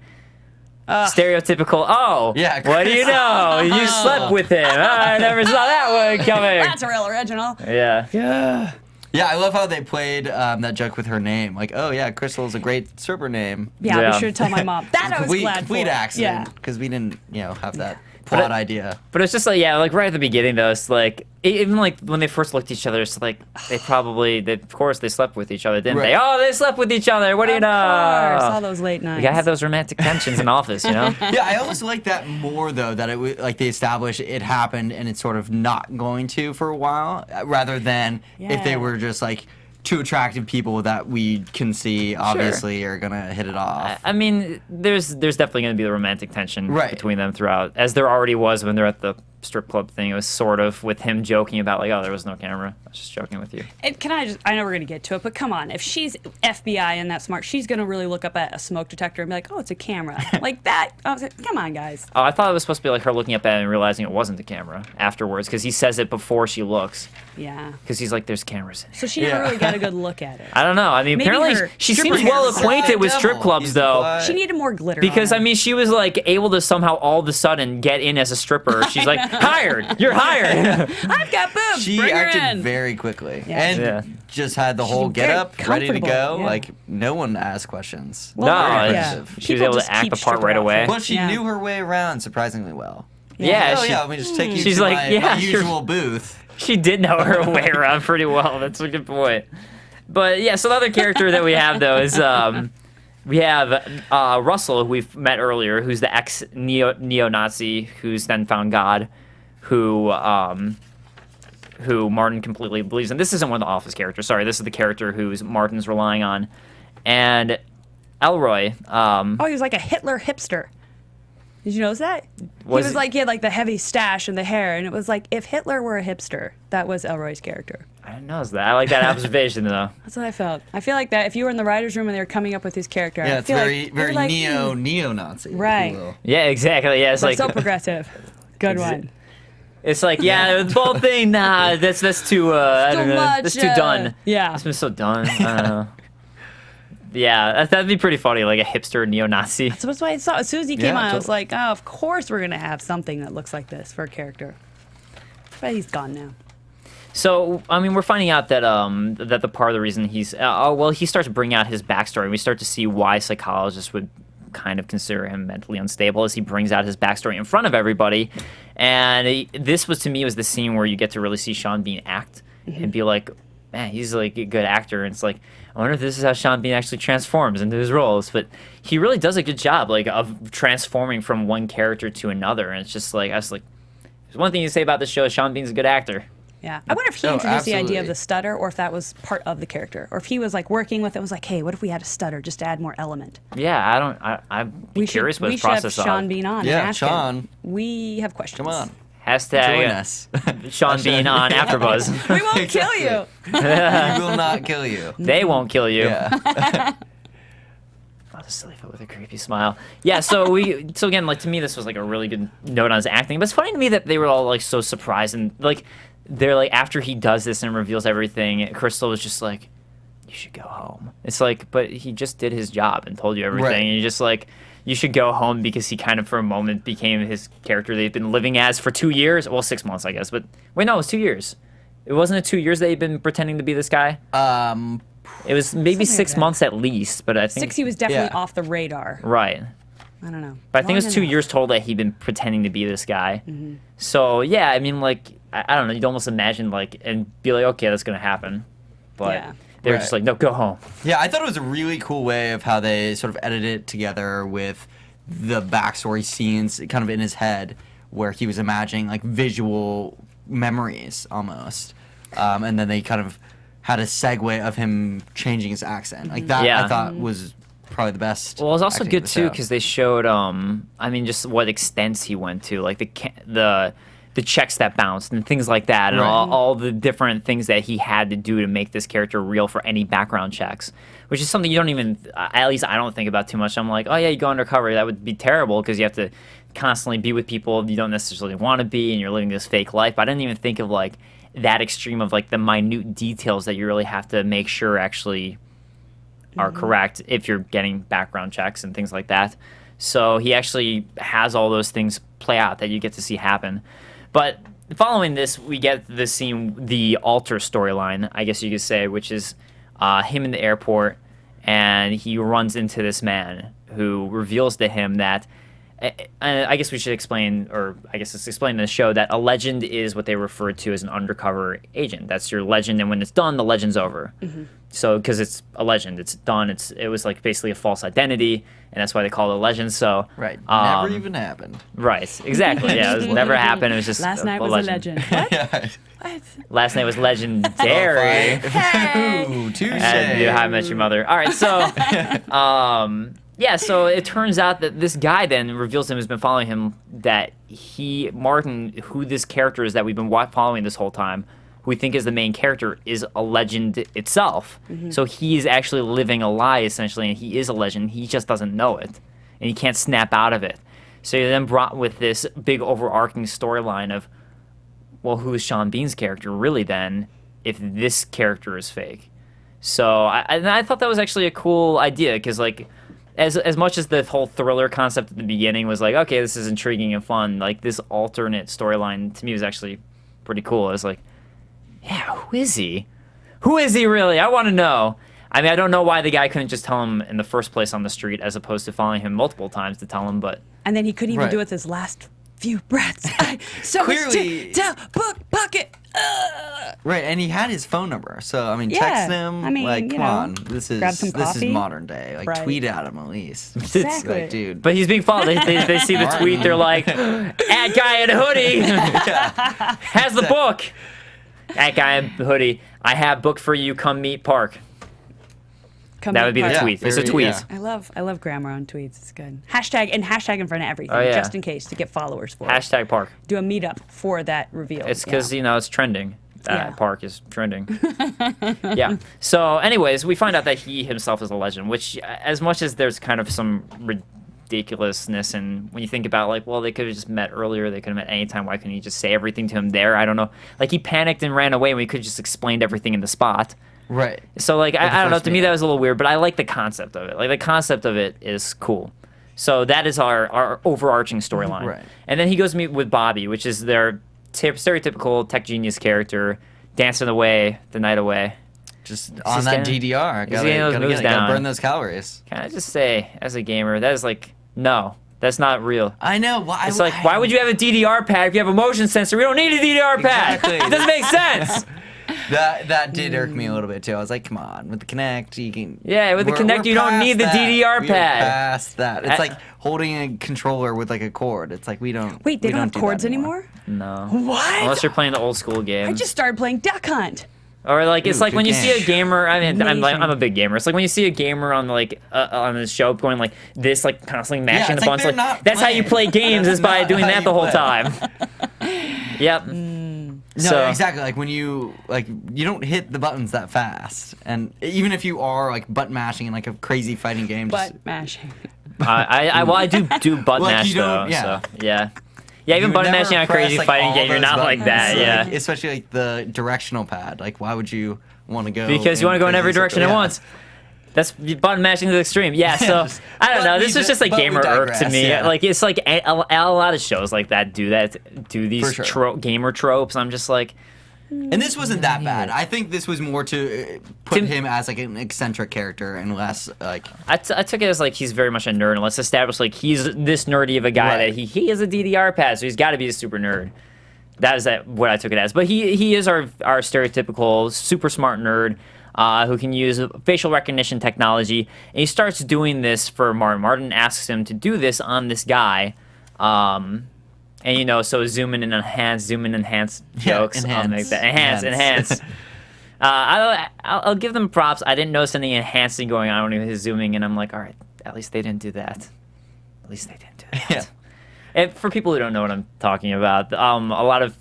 [SPEAKER 4] stereotypical. Oh,
[SPEAKER 5] Yeah,
[SPEAKER 4] what do you know? You slept with him. I never saw that one coming.
[SPEAKER 6] That's a real original.
[SPEAKER 4] Yeah.
[SPEAKER 5] Yeah, I love how they played that joke with her name. Like, oh yeah, Crystal's a great stripper name.
[SPEAKER 6] Yeah,
[SPEAKER 4] Yeah.
[SPEAKER 6] we should tell my mom. That I was glad
[SPEAKER 5] complete
[SPEAKER 6] for.
[SPEAKER 5] accident because we didn't, have that plot idea.
[SPEAKER 4] But it's just like, like right at the beginning though, it's like, even like when they first looked at each other, it's like, of course they slept with each other, didn't they?
[SPEAKER 5] Right.
[SPEAKER 4] Oh, they slept with each other. What do you know?
[SPEAKER 6] Of course, all those late nights.
[SPEAKER 4] You gotta have those romantic tensions in office, you know?
[SPEAKER 5] Yeah, I almost like that more though. That like they establish it happened and it's sort of not going to for a while, rather than if they
[SPEAKER 6] Yeah.
[SPEAKER 5] were just like two attractive people that we can see obviously are gonna hit it off.
[SPEAKER 4] I mean, there's definitely going to be the romantic tension
[SPEAKER 5] Right.
[SPEAKER 4] between them throughout, as there already was when they're at the strip club thing. It was sort of with him joking about like, oh, there was no camera. I was just joking with you.
[SPEAKER 6] And I know we're going to get to it, but come on. If she's FBI and that smart, she's going to really look up at a smoke detector and be like, oh, it's a camera. Like that. I was like, come on, guys.
[SPEAKER 4] Oh, I thought it was supposed to be like her looking up at it and realizing it wasn't the camera afterwards, because he says it before she looks,
[SPEAKER 6] Yeah.
[SPEAKER 4] because he's like, there's cameras in here.
[SPEAKER 6] So she never really got a good look at it.
[SPEAKER 4] I don't know. I mean,
[SPEAKER 6] Maybe
[SPEAKER 4] apparently
[SPEAKER 6] her
[SPEAKER 4] she
[SPEAKER 6] stripper
[SPEAKER 4] seems well
[SPEAKER 6] cameras.
[SPEAKER 4] acquainted with strip
[SPEAKER 5] Devil.
[SPEAKER 4] clubs,
[SPEAKER 5] He's
[SPEAKER 4] though.
[SPEAKER 5] the
[SPEAKER 6] She needed more glitter.
[SPEAKER 4] Because,
[SPEAKER 6] on
[SPEAKER 4] I
[SPEAKER 6] her.
[SPEAKER 4] mean, she was, like, able to somehow all of a sudden get in as a stripper. She's like, hired! You're hired!
[SPEAKER 6] I've got boobs.
[SPEAKER 5] She
[SPEAKER 6] Bring her
[SPEAKER 5] acted
[SPEAKER 6] in.
[SPEAKER 5] very quickly
[SPEAKER 6] Yeah.
[SPEAKER 5] and
[SPEAKER 4] Yeah.
[SPEAKER 5] just had the whole
[SPEAKER 6] very
[SPEAKER 5] get up ready to
[SPEAKER 6] comfortable,
[SPEAKER 5] go.
[SPEAKER 6] yeah.
[SPEAKER 5] Like no one asked questions.
[SPEAKER 6] Well,
[SPEAKER 4] No,
[SPEAKER 6] yeah.
[SPEAKER 5] impressive.
[SPEAKER 4] she was
[SPEAKER 6] People
[SPEAKER 4] able
[SPEAKER 6] just
[SPEAKER 4] to act
[SPEAKER 6] keep
[SPEAKER 4] the part
[SPEAKER 6] stripper
[SPEAKER 4] right away.
[SPEAKER 6] outfits.
[SPEAKER 5] Well, she
[SPEAKER 6] Yeah.
[SPEAKER 5] knew her way around surprisingly well.
[SPEAKER 4] Yeah,
[SPEAKER 5] Oh
[SPEAKER 4] she,
[SPEAKER 5] yeah, let me just take you
[SPEAKER 4] she's
[SPEAKER 5] to
[SPEAKER 4] like,
[SPEAKER 5] my,
[SPEAKER 4] yeah,
[SPEAKER 5] my
[SPEAKER 4] sure.
[SPEAKER 5] usual booth.
[SPEAKER 4] she did know her way around pretty well. That's a good point. But, yeah, so the other character that we have, though, is we have Russell, who we've met earlier, who's the ex-neo-Nazi who's then found God, who Martin completely believes in. This isn't one of the Office characters. Sorry, this is the character who's Martin's relying on. And Elroy,
[SPEAKER 6] Oh, he was like a Hitler hipster. Did you notice that? He was like, he had like the heavy stash and the hair, and it was like if Hitler were a hipster, that was Elroy's character.
[SPEAKER 4] I didn't notice that. I like that observation, though.
[SPEAKER 6] That's what I felt. I feel like that if you were in the writer's room and they were coming up with his character,
[SPEAKER 5] Yeah,
[SPEAKER 6] I
[SPEAKER 5] it's
[SPEAKER 6] feel
[SPEAKER 5] very
[SPEAKER 6] like,
[SPEAKER 5] very
[SPEAKER 6] you're like,
[SPEAKER 5] neo-Nazi. if you
[SPEAKER 6] Right.
[SPEAKER 5] will.
[SPEAKER 4] Yeah, exactly. Yeah, it's
[SPEAKER 6] Like,
[SPEAKER 4] like
[SPEAKER 6] so progressive. Good one.
[SPEAKER 4] it's like the whole thing. Nah, that's too. I don't know.
[SPEAKER 6] much,
[SPEAKER 4] That's too done.
[SPEAKER 6] yeah.
[SPEAKER 4] It's been so done. I don't know. Yeah, that'd be pretty funny, like a hipster neo-Nazi.
[SPEAKER 6] So that's why I saw as soon as he came
[SPEAKER 5] Yeah,
[SPEAKER 6] on, I was
[SPEAKER 5] totally.
[SPEAKER 6] like, oh, of course we're gonna have something that looks like this for a character. But he's gone now.
[SPEAKER 4] So, I mean, we're finding out that the part of the reason he's he starts to bring out his backstory. We start to see why psychologists would kind of consider him mentally unstable as he brings out his backstory in front of everybody. And this was, to me, was the scene where you get to really see Sean Bean act and be like, man, he's like a good actor. And it's like, I wonder if this is how Sean Bean actually transforms into his roles. But he really does a good job, like, of transforming from one character to another. And it's just like, I was like, there's one thing you say about this show is Sean Bean's a good actor.
[SPEAKER 6] Yeah, I wonder if he introduced the idea of the stutter, or if that was part of the character, or if he was like working with it. Was like, hey, what if we had a stutter just to add more element?
[SPEAKER 4] Yeah, I'd be curious what his process
[SPEAKER 6] we should have Sean Bean on.
[SPEAKER 5] Yeah,
[SPEAKER 6] and ask
[SPEAKER 5] Sean.
[SPEAKER 6] him. We have questions.
[SPEAKER 5] Come on.
[SPEAKER 4] Hashtag
[SPEAKER 5] Join us.
[SPEAKER 4] Sean Bean on AfterBuzz.
[SPEAKER 6] We won't kill you.
[SPEAKER 5] We will not kill you.
[SPEAKER 4] They won't kill you.
[SPEAKER 5] Yeah.
[SPEAKER 4] Oh, the silly foot with a creepy smile. Yeah, so again, like, to me, this was like a really good note on his acting. But it's funny to me that they were all like so surprised, and like they're like, after he does this and reveals everything, Crystal was just like, you should go home. It's like, but he just did his job and told you everything.
[SPEAKER 5] Right.
[SPEAKER 4] And you're just like, you should go home, because he kind of for a moment became his character they've been living as for 2 years. Well, 6 months, I guess. But wait, no, it was 2 years. It wasn't 2 years that he'd been pretending to be this guy? It was maybe
[SPEAKER 6] Something
[SPEAKER 4] 6
[SPEAKER 6] like that.
[SPEAKER 4] months at least, but I think
[SPEAKER 6] 6, he was definitely
[SPEAKER 5] Yeah.
[SPEAKER 6] off the radar.
[SPEAKER 4] right.
[SPEAKER 6] I don't know.
[SPEAKER 4] But I think it was
[SPEAKER 6] Long
[SPEAKER 4] 2
[SPEAKER 6] enough.
[SPEAKER 4] years total that he'd been pretending to be this guy. So yeah, I mean, like, I don't know. You'd almost imagine like and be like, okay, that's gonna happen, but
[SPEAKER 6] Yeah.
[SPEAKER 4] they were
[SPEAKER 5] Right.
[SPEAKER 4] just like, no, go home.
[SPEAKER 5] Yeah, I thought it was a really cool way of how they sort of edited it together with the backstory scenes kind of in his head, where he was imagining like visual memories almost. And then they kind of had a segue of him changing his accent. Like that,
[SPEAKER 4] Yeah.
[SPEAKER 5] I thought was probably the best.
[SPEAKER 4] Well, it was also
[SPEAKER 5] acting
[SPEAKER 4] good
[SPEAKER 5] of the
[SPEAKER 4] too
[SPEAKER 5] show.
[SPEAKER 4] because they showed, I mean, just what extents he went to, like the checks that bounced and things like that, and
[SPEAKER 5] Right.
[SPEAKER 4] all the different things that he had to do to make this character real for any background checks, which is something you don't even, at least I don't think about too much. I'm like, oh yeah, you go undercover, that would be terrible because you have to constantly be with people you don't necessarily want to be, and you're living this fake life. But I didn't even think of like that extreme of like the minute details that you really have to make sure actually are correct if you're getting background checks and things like that. So he actually has all those things play out that you get to see happen. But following this, we get the scene, the alter storyline, I guess you could say, which is him in the airport, and he runs into this man who reveals to him that, I guess we should explain, or I guess it's explained in the show, that a legend is what they refer to as an undercover agent. That's your legend, and when it's done, the legend's over. So, because it's a legend, it's done. It was like basically a false identity, and that's why they call it a legend. So,
[SPEAKER 5] Right. Never even happened.
[SPEAKER 4] Right. Exactly. Yeah. It was never happened. It was just
[SPEAKER 6] Last night
[SPEAKER 4] a
[SPEAKER 6] was
[SPEAKER 4] legend.
[SPEAKER 6] a legend. What?
[SPEAKER 5] Yeah.
[SPEAKER 6] What?
[SPEAKER 4] Last night was legendary.
[SPEAKER 5] Ooh, touche.
[SPEAKER 4] And How I Met Your Mother. All right. So, yeah. So it turns out that this guy then reveals to him, who's been following him, that Martin, who this character is that we've been following this whole time, who we think is the main character, is a legend itself. So he's actually living a lie, essentially, and he is a legend. He just doesn't know it, and he can't snap out of it. So you're then brought with this big overarching storyline of, well, who is Sean Bean's character really then, if this character is fake? So I thought that was actually a cool idea, because like, as much as the whole thriller concept at the beginning was like, okay, this is intriguing and fun, like this alternate storyline to me was actually pretty cool. I was like, yeah, who is he? Who is he really? I want to know. I mean, I don't know why the guy couldn't just tell him in the first place on the street, as opposed to following him multiple times to tell him, but...
[SPEAKER 6] And then he couldn't even
[SPEAKER 5] Right.
[SPEAKER 6] do it with his last few breaths. So
[SPEAKER 5] Clearly-
[SPEAKER 6] much to tell, book, pocket.
[SPEAKER 5] Right, and he had his phone number, so I mean,
[SPEAKER 6] Yeah,
[SPEAKER 5] text him.
[SPEAKER 6] I mean,
[SPEAKER 5] like,
[SPEAKER 6] you
[SPEAKER 5] come
[SPEAKER 6] know,
[SPEAKER 5] on, this is
[SPEAKER 6] grab some
[SPEAKER 5] this is
[SPEAKER 6] coffee.
[SPEAKER 5] modern day. Like,
[SPEAKER 6] Right.
[SPEAKER 5] tweet at him at least.
[SPEAKER 6] Exactly.
[SPEAKER 5] Like, dude.
[SPEAKER 4] But he's being followed. They see the tweet. They're like, "At guy in hoodie has the book. At guy in hoodie, I have book for you. Come meet Park."
[SPEAKER 6] Come
[SPEAKER 4] That would be the
[SPEAKER 6] back.
[SPEAKER 5] Yeah,
[SPEAKER 4] tweet. It's a
[SPEAKER 5] very-
[SPEAKER 4] tweet.
[SPEAKER 5] yeah.
[SPEAKER 6] I love grammar on tweets. It's good. Hashtag in front of everything,
[SPEAKER 4] Oh, yeah.
[SPEAKER 6] just in case, to get followers for it.
[SPEAKER 4] Hashtag Park.
[SPEAKER 6] Do a meetup for that reveal.
[SPEAKER 4] It's because it's trending.
[SPEAKER 6] Yeah.
[SPEAKER 4] Park is trending. Yeah. So, anyways, we find out that he himself is a legend, which, as much as there's kind of some ridiculousness, and when you think about, like, well, they could have just met earlier, they could have met anytime, why couldn't he just say everything to him there? I don't know. Like, he panicked and ran away when he could have just explained everything in the spot.
[SPEAKER 5] Right.
[SPEAKER 4] So, like,
[SPEAKER 5] the
[SPEAKER 4] I don't know.
[SPEAKER 5] first
[SPEAKER 4] To me,
[SPEAKER 5] meeting.
[SPEAKER 4] that was a little weird, but I like the concept of it. Like, the concept of it is cool. So that is our overarching storyline.
[SPEAKER 5] Right.
[SPEAKER 4] And then he goes to meet with Bobby, which is their stereotypical tech genius character, dancing away the night away.
[SPEAKER 5] just on
[SPEAKER 4] just
[SPEAKER 5] that
[SPEAKER 4] getting-
[SPEAKER 5] DDR.
[SPEAKER 4] getting those moves
[SPEAKER 5] Gotta
[SPEAKER 4] down.
[SPEAKER 5] burn those calories.
[SPEAKER 4] Can I just say, as a gamer, that is like, no, that's not real.
[SPEAKER 5] I know. Why?
[SPEAKER 4] It's like, why would you have a DDR pad if you have a motion sensor? We don't need a DDR pad.
[SPEAKER 5] Exactly.
[SPEAKER 4] It doesn't make sense.
[SPEAKER 5] That did irk me a little bit too. I was like, come on, with the Kinect, you can.
[SPEAKER 4] Yeah, with the Kinect, you don't
[SPEAKER 5] past
[SPEAKER 4] need the
[SPEAKER 5] that.
[SPEAKER 4] DDR
[SPEAKER 5] We're
[SPEAKER 4] pad.
[SPEAKER 5] Past that. It's like holding a controller with like a cord. It's like we don't.
[SPEAKER 6] Wait, they
[SPEAKER 5] we
[SPEAKER 6] don't have
[SPEAKER 5] do that
[SPEAKER 6] cords anymore?
[SPEAKER 4] No.
[SPEAKER 6] What?
[SPEAKER 4] Unless you're playing the old school games.
[SPEAKER 6] I just started playing Duck Hunt.
[SPEAKER 4] Or like it's
[SPEAKER 5] Ooh,
[SPEAKER 4] like when
[SPEAKER 5] good
[SPEAKER 4] you see a
[SPEAKER 5] game.
[SPEAKER 4] gamer. I mean,
[SPEAKER 6] Amazing.
[SPEAKER 4] I'm a big gamer. It's like when you see a gamer on like on the show going like this, like constantly mashing
[SPEAKER 5] it's
[SPEAKER 4] the
[SPEAKER 5] like
[SPEAKER 4] buttons.
[SPEAKER 5] they're
[SPEAKER 4] Like
[SPEAKER 5] not
[SPEAKER 4] that's how you play
[SPEAKER 5] playing.
[SPEAKER 4] games is by
[SPEAKER 5] Not
[SPEAKER 4] doing
[SPEAKER 5] how
[SPEAKER 4] that
[SPEAKER 5] you
[SPEAKER 4] the whole
[SPEAKER 5] play.
[SPEAKER 4] time. Yep.
[SPEAKER 5] No,
[SPEAKER 4] So-
[SPEAKER 5] exactly. Like when you don't hit the buttons that fast, and even if you are like button mashing in like a crazy fighting game, just,
[SPEAKER 6] Butt mashing.
[SPEAKER 4] I do button
[SPEAKER 5] Like,
[SPEAKER 4] mash
[SPEAKER 5] you
[SPEAKER 4] though.
[SPEAKER 5] don't- yeah.
[SPEAKER 4] So yeah. Yeah, even
[SPEAKER 5] you
[SPEAKER 4] button
[SPEAKER 5] never
[SPEAKER 4] mashing on a
[SPEAKER 5] press,
[SPEAKER 4] crazy
[SPEAKER 5] like,
[SPEAKER 4] fighting
[SPEAKER 5] all
[SPEAKER 4] game, you're
[SPEAKER 5] those
[SPEAKER 4] not like
[SPEAKER 5] buttons.
[SPEAKER 4] that.
[SPEAKER 5] So,
[SPEAKER 4] Yeah.
[SPEAKER 5] like, especially like the directional pad. Like, why would you want to go?
[SPEAKER 4] Because you want to go in every direction at once. That's button mashing to the extreme. Yeah, so
[SPEAKER 5] just-
[SPEAKER 4] I don't
[SPEAKER 5] but
[SPEAKER 4] know.
[SPEAKER 5] we
[SPEAKER 4] This was
[SPEAKER 5] di-
[SPEAKER 4] just like
[SPEAKER 5] but we
[SPEAKER 4] gamer irk to
[SPEAKER 5] digress,
[SPEAKER 4] me.
[SPEAKER 5] yeah.
[SPEAKER 4] Like it's like a lot of shows like that do these
[SPEAKER 5] For sure.
[SPEAKER 4] gamer tropes. I'm just like,
[SPEAKER 5] And this wasn't that bad. I think this was more to put
[SPEAKER 4] To-
[SPEAKER 5] him as like an eccentric character and less like.
[SPEAKER 4] I took it as like he's very much a nerd. And let's establish like he's this nerdy of a guy
[SPEAKER 5] Right.
[SPEAKER 4] that he is a DDR pad, so he's got to be a super nerd. That is what I took it as. But he is our stereotypical super smart nerd. Who can use facial recognition technology. And he starts doing this for Martin. Martin asks him to do this on this guy. And, so zoom in and enhance jokes.
[SPEAKER 5] enhance.
[SPEAKER 4] I'll make that. Enhance. I'll give them props. I didn't notice any enhancing going on when he was zooming, and I'm like, all right, at least they didn't do that. At least they didn't do that.
[SPEAKER 5] Yeah.
[SPEAKER 4] And for people who don't know what I'm talking about, a lot of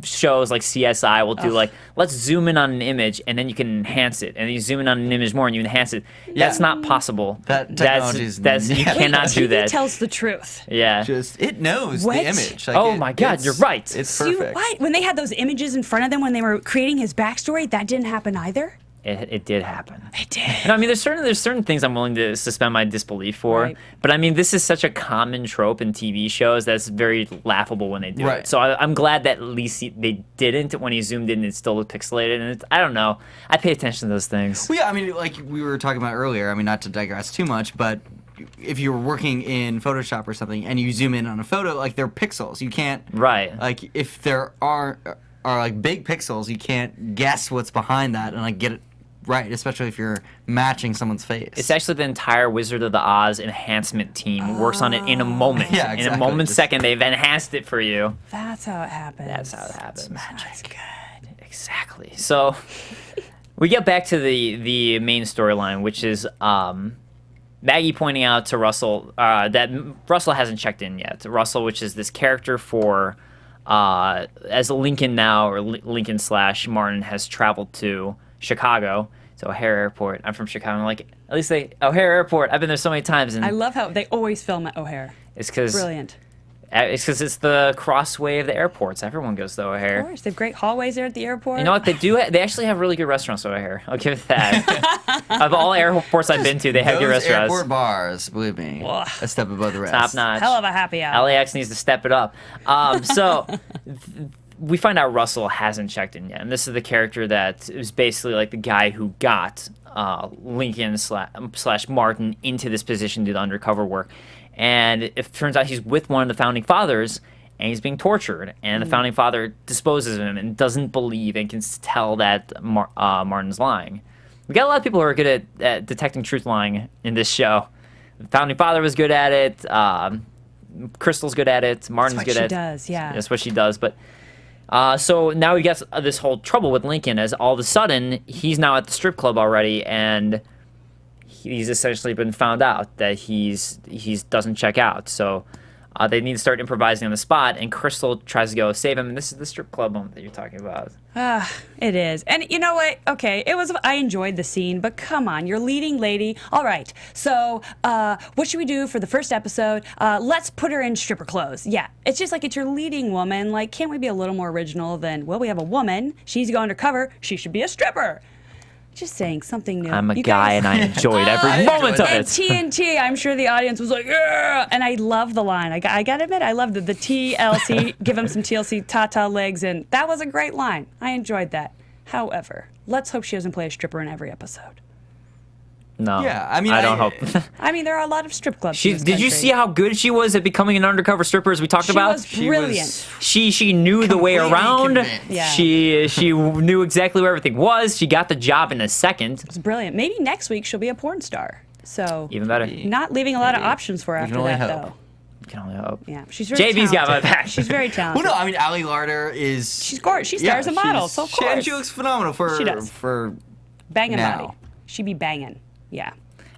[SPEAKER 4] shows like CSI will do like, let's zoom in on an image and then you can enhance it, and you zoom in on an image more and you enhance it. That's not possible.
[SPEAKER 5] That technology's-
[SPEAKER 4] that's you
[SPEAKER 5] yeah.
[SPEAKER 4] cannot do
[SPEAKER 6] TV
[SPEAKER 4] that.
[SPEAKER 6] tells the truth.
[SPEAKER 4] Yeah.
[SPEAKER 5] Just it knows
[SPEAKER 6] What?
[SPEAKER 5] the image. Like,
[SPEAKER 4] Oh my God, you're right.
[SPEAKER 5] It's
[SPEAKER 6] You,
[SPEAKER 5] perfect.
[SPEAKER 6] what? When they had those images in front of them when they were creating his backstory, that didn't happen either?
[SPEAKER 4] It did happen.
[SPEAKER 6] It did.
[SPEAKER 4] And I mean, there's certain things I'm willing to suspend my disbelief for,
[SPEAKER 6] Right.
[SPEAKER 4] but I mean, this is such a common trope in TV shows that's very laughable when they do
[SPEAKER 5] Right.
[SPEAKER 4] it. So I'm glad that at least they didn't when he zoomed in. It still looked pixelated, and I don't know. I pay attention to those things.
[SPEAKER 5] Well, yeah, I mean, like we were talking about earlier. I mean, not to digress too much, but if you were working in Photoshop or something and you zoom in on a photo, like they're pixels. You can't.
[SPEAKER 4] Right.
[SPEAKER 5] Like if there are like big pixels, you can't guess what's behind that and like get it right, especially if you're matching someone's face.
[SPEAKER 4] It's actually the entire Wizard of the Oz enhancement team works on it in a moment.
[SPEAKER 5] Yeah,
[SPEAKER 4] In a
[SPEAKER 5] exactly.
[SPEAKER 4] moment,
[SPEAKER 5] Just-
[SPEAKER 4] second, they've enhanced it for you.
[SPEAKER 6] That's how it happens.
[SPEAKER 4] That's how it happens.
[SPEAKER 6] That's good.
[SPEAKER 4] Exactly. So we get back to the main storyline, which is Maggie pointing out to Russell that Russell hasn't checked in yet. Russell, which is this character for as Lincoln now, or Lincoln / Martin has traveled to Chicago. So O'Hare Airport. I'm from Chicago. I'm like, at least O'Hare Airport. I've been there so many times, and
[SPEAKER 6] I love how they always film at O'Hare.
[SPEAKER 4] it's because
[SPEAKER 6] Brilliant.
[SPEAKER 4] it's the crossway of the airports. Everyone goes to
[SPEAKER 6] Of
[SPEAKER 4] O'Hare.
[SPEAKER 6] course, they have great hallways there at the airport.
[SPEAKER 4] You know what they do? They actually have really good restaurants over here. I'll give it that. Of all airports I've been to, they have good
[SPEAKER 5] Those
[SPEAKER 4] restaurants.
[SPEAKER 5] airport bars, believe me, a step above the rest.
[SPEAKER 4] Top notch.
[SPEAKER 6] Hell of a happy hour.
[SPEAKER 4] LAX needs to step it up. So we find out Russell hasn't checked in yet, and this is the character that is basically like the guy who got Lincoln / Martin into this position to do the undercover work. And it turns out he's with one of the founding fathers, and he's being tortured. And the founding father disposes of him and doesn't believe and can tell that Martin's lying. We got a lot of people who are good at detecting truth lying in this show. The founding father was good at it. Crystal's good at it. Martin's
[SPEAKER 6] what
[SPEAKER 4] good
[SPEAKER 6] she
[SPEAKER 4] at it.
[SPEAKER 6] does, yeah.
[SPEAKER 4] That's what she does. But so now he gets this whole trouble with Lincoln, as all of a sudden he's now at the strip club already, and he's essentially been found out that he doesn't check out. So they need to start improvising on the spot, and Crystal tries to go save him. And this is the strip club moment that you're talking about.
[SPEAKER 6] It is. And you know what? Okay, I enjoyed the scene, but come on, you're leading lady. All right, so what should we do for the first episode? Let's put her in stripper clothes. Yeah, it's just like it's your leading woman. Like, can't we be a little more original than, well, we have a woman, she's going undercover, she should be a stripper. Just saying something new.
[SPEAKER 4] I'm a
[SPEAKER 6] You
[SPEAKER 4] guy,
[SPEAKER 6] guys-
[SPEAKER 4] and I enjoyed every moment of
[SPEAKER 6] And
[SPEAKER 4] it.
[SPEAKER 6] TNT, I'm sure the audience was like, yeah! And I love the line. I gotta admit, I loved the TLC, give him some TLC, ta-ta legs, and that was a great line. I enjoyed that. However, let's hope she doesn't play a stripper in every episode.
[SPEAKER 4] No.
[SPEAKER 5] Yeah, I mean,
[SPEAKER 4] I don't hope.
[SPEAKER 6] I mean, there are a lot of strip clubs.
[SPEAKER 4] Did you see how good she was at becoming an undercover stripper, as we talked about?
[SPEAKER 6] She was brilliant.
[SPEAKER 4] She knew the way
[SPEAKER 5] completely
[SPEAKER 4] around.
[SPEAKER 5] convinced.
[SPEAKER 6] Yeah.
[SPEAKER 4] She knew exactly where everything was. She got the job in a second.
[SPEAKER 6] It's brilliant. Maybe next week she'll be a porn star. So
[SPEAKER 4] Even better.
[SPEAKER 6] not leaving a lot of options for her
[SPEAKER 5] We can
[SPEAKER 6] after
[SPEAKER 5] only
[SPEAKER 6] that,
[SPEAKER 5] hope.
[SPEAKER 6] though.
[SPEAKER 4] You can only hope.
[SPEAKER 6] Yeah, she's very
[SPEAKER 4] JB's got my
[SPEAKER 6] talented.
[SPEAKER 4] back.
[SPEAKER 6] She's very talented.
[SPEAKER 5] Well, no, I mean, Ali Larter is.
[SPEAKER 6] She's gorgeous. She stars a model, so of
[SPEAKER 5] and
[SPEAKER 6] course.
[SPEAKER 5] she looks phenomenal for
[SPEAKER 6] She does. Banging
[SPEAKER 5] now.
[SPEAKER 6] body. She be banging. Yeah.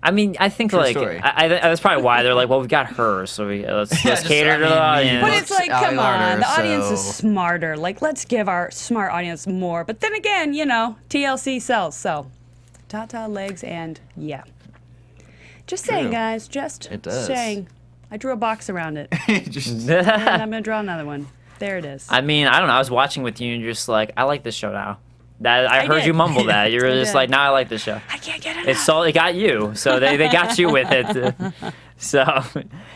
[SPEAKER 4] I mean, I think
[SPEAKER 5] True
[SPEAKER 4] like
[SPEAKER 5] story.
[SPEAKER 4] that's probably why they're like, well, we got her, so let's
[SPEAKER 5] just,
[SPEAKER 4] cater
[SPEAKER 5] I
[SPEAKER 4] to the
[SPEAKER 5] mean,
[SPEAKER 4] audience.
[SPEAKER 6] But it's like,
[SPEAKER 5] Ali
[SPEAKER 6] come
[SPEAKER 5] Larter,
[SPEAKER 6] on, the audience is
[SPEAKER 5] so-
[SPEAKER 6] smarter. Like, let's give our smart audience more. But then again, TLC sells. So, ta-ta legs and yeah. Just saying,
[SPEAKER 5] True.
[SPEAKER 6] guys. Just
[SPEAKER 5] It does.
[SPEAKER 6] saying. I drew a box around it.
[SPEAKER 5] Just,
[SPEAKER 6] And I'm going to draw another one. There it is.
[SPEAKER 4] I mean, I don't know. I was watching with you and you're just like, I like this show now. That I heard
[SPEAKER 6] did.
[SPEAKER 4] you mumble that. You were
[SPEAKER 6] I
[SPEAKER 4] just
[SPEAKER 6] did.
[SPEAKER 4] like, now I like this show.
[SPEAKER 6] I can't get it
[SPEAKER 4] It's
[SPEAKER 6] out.
[SPEAKER 4] all it got you, so they got you with it. So,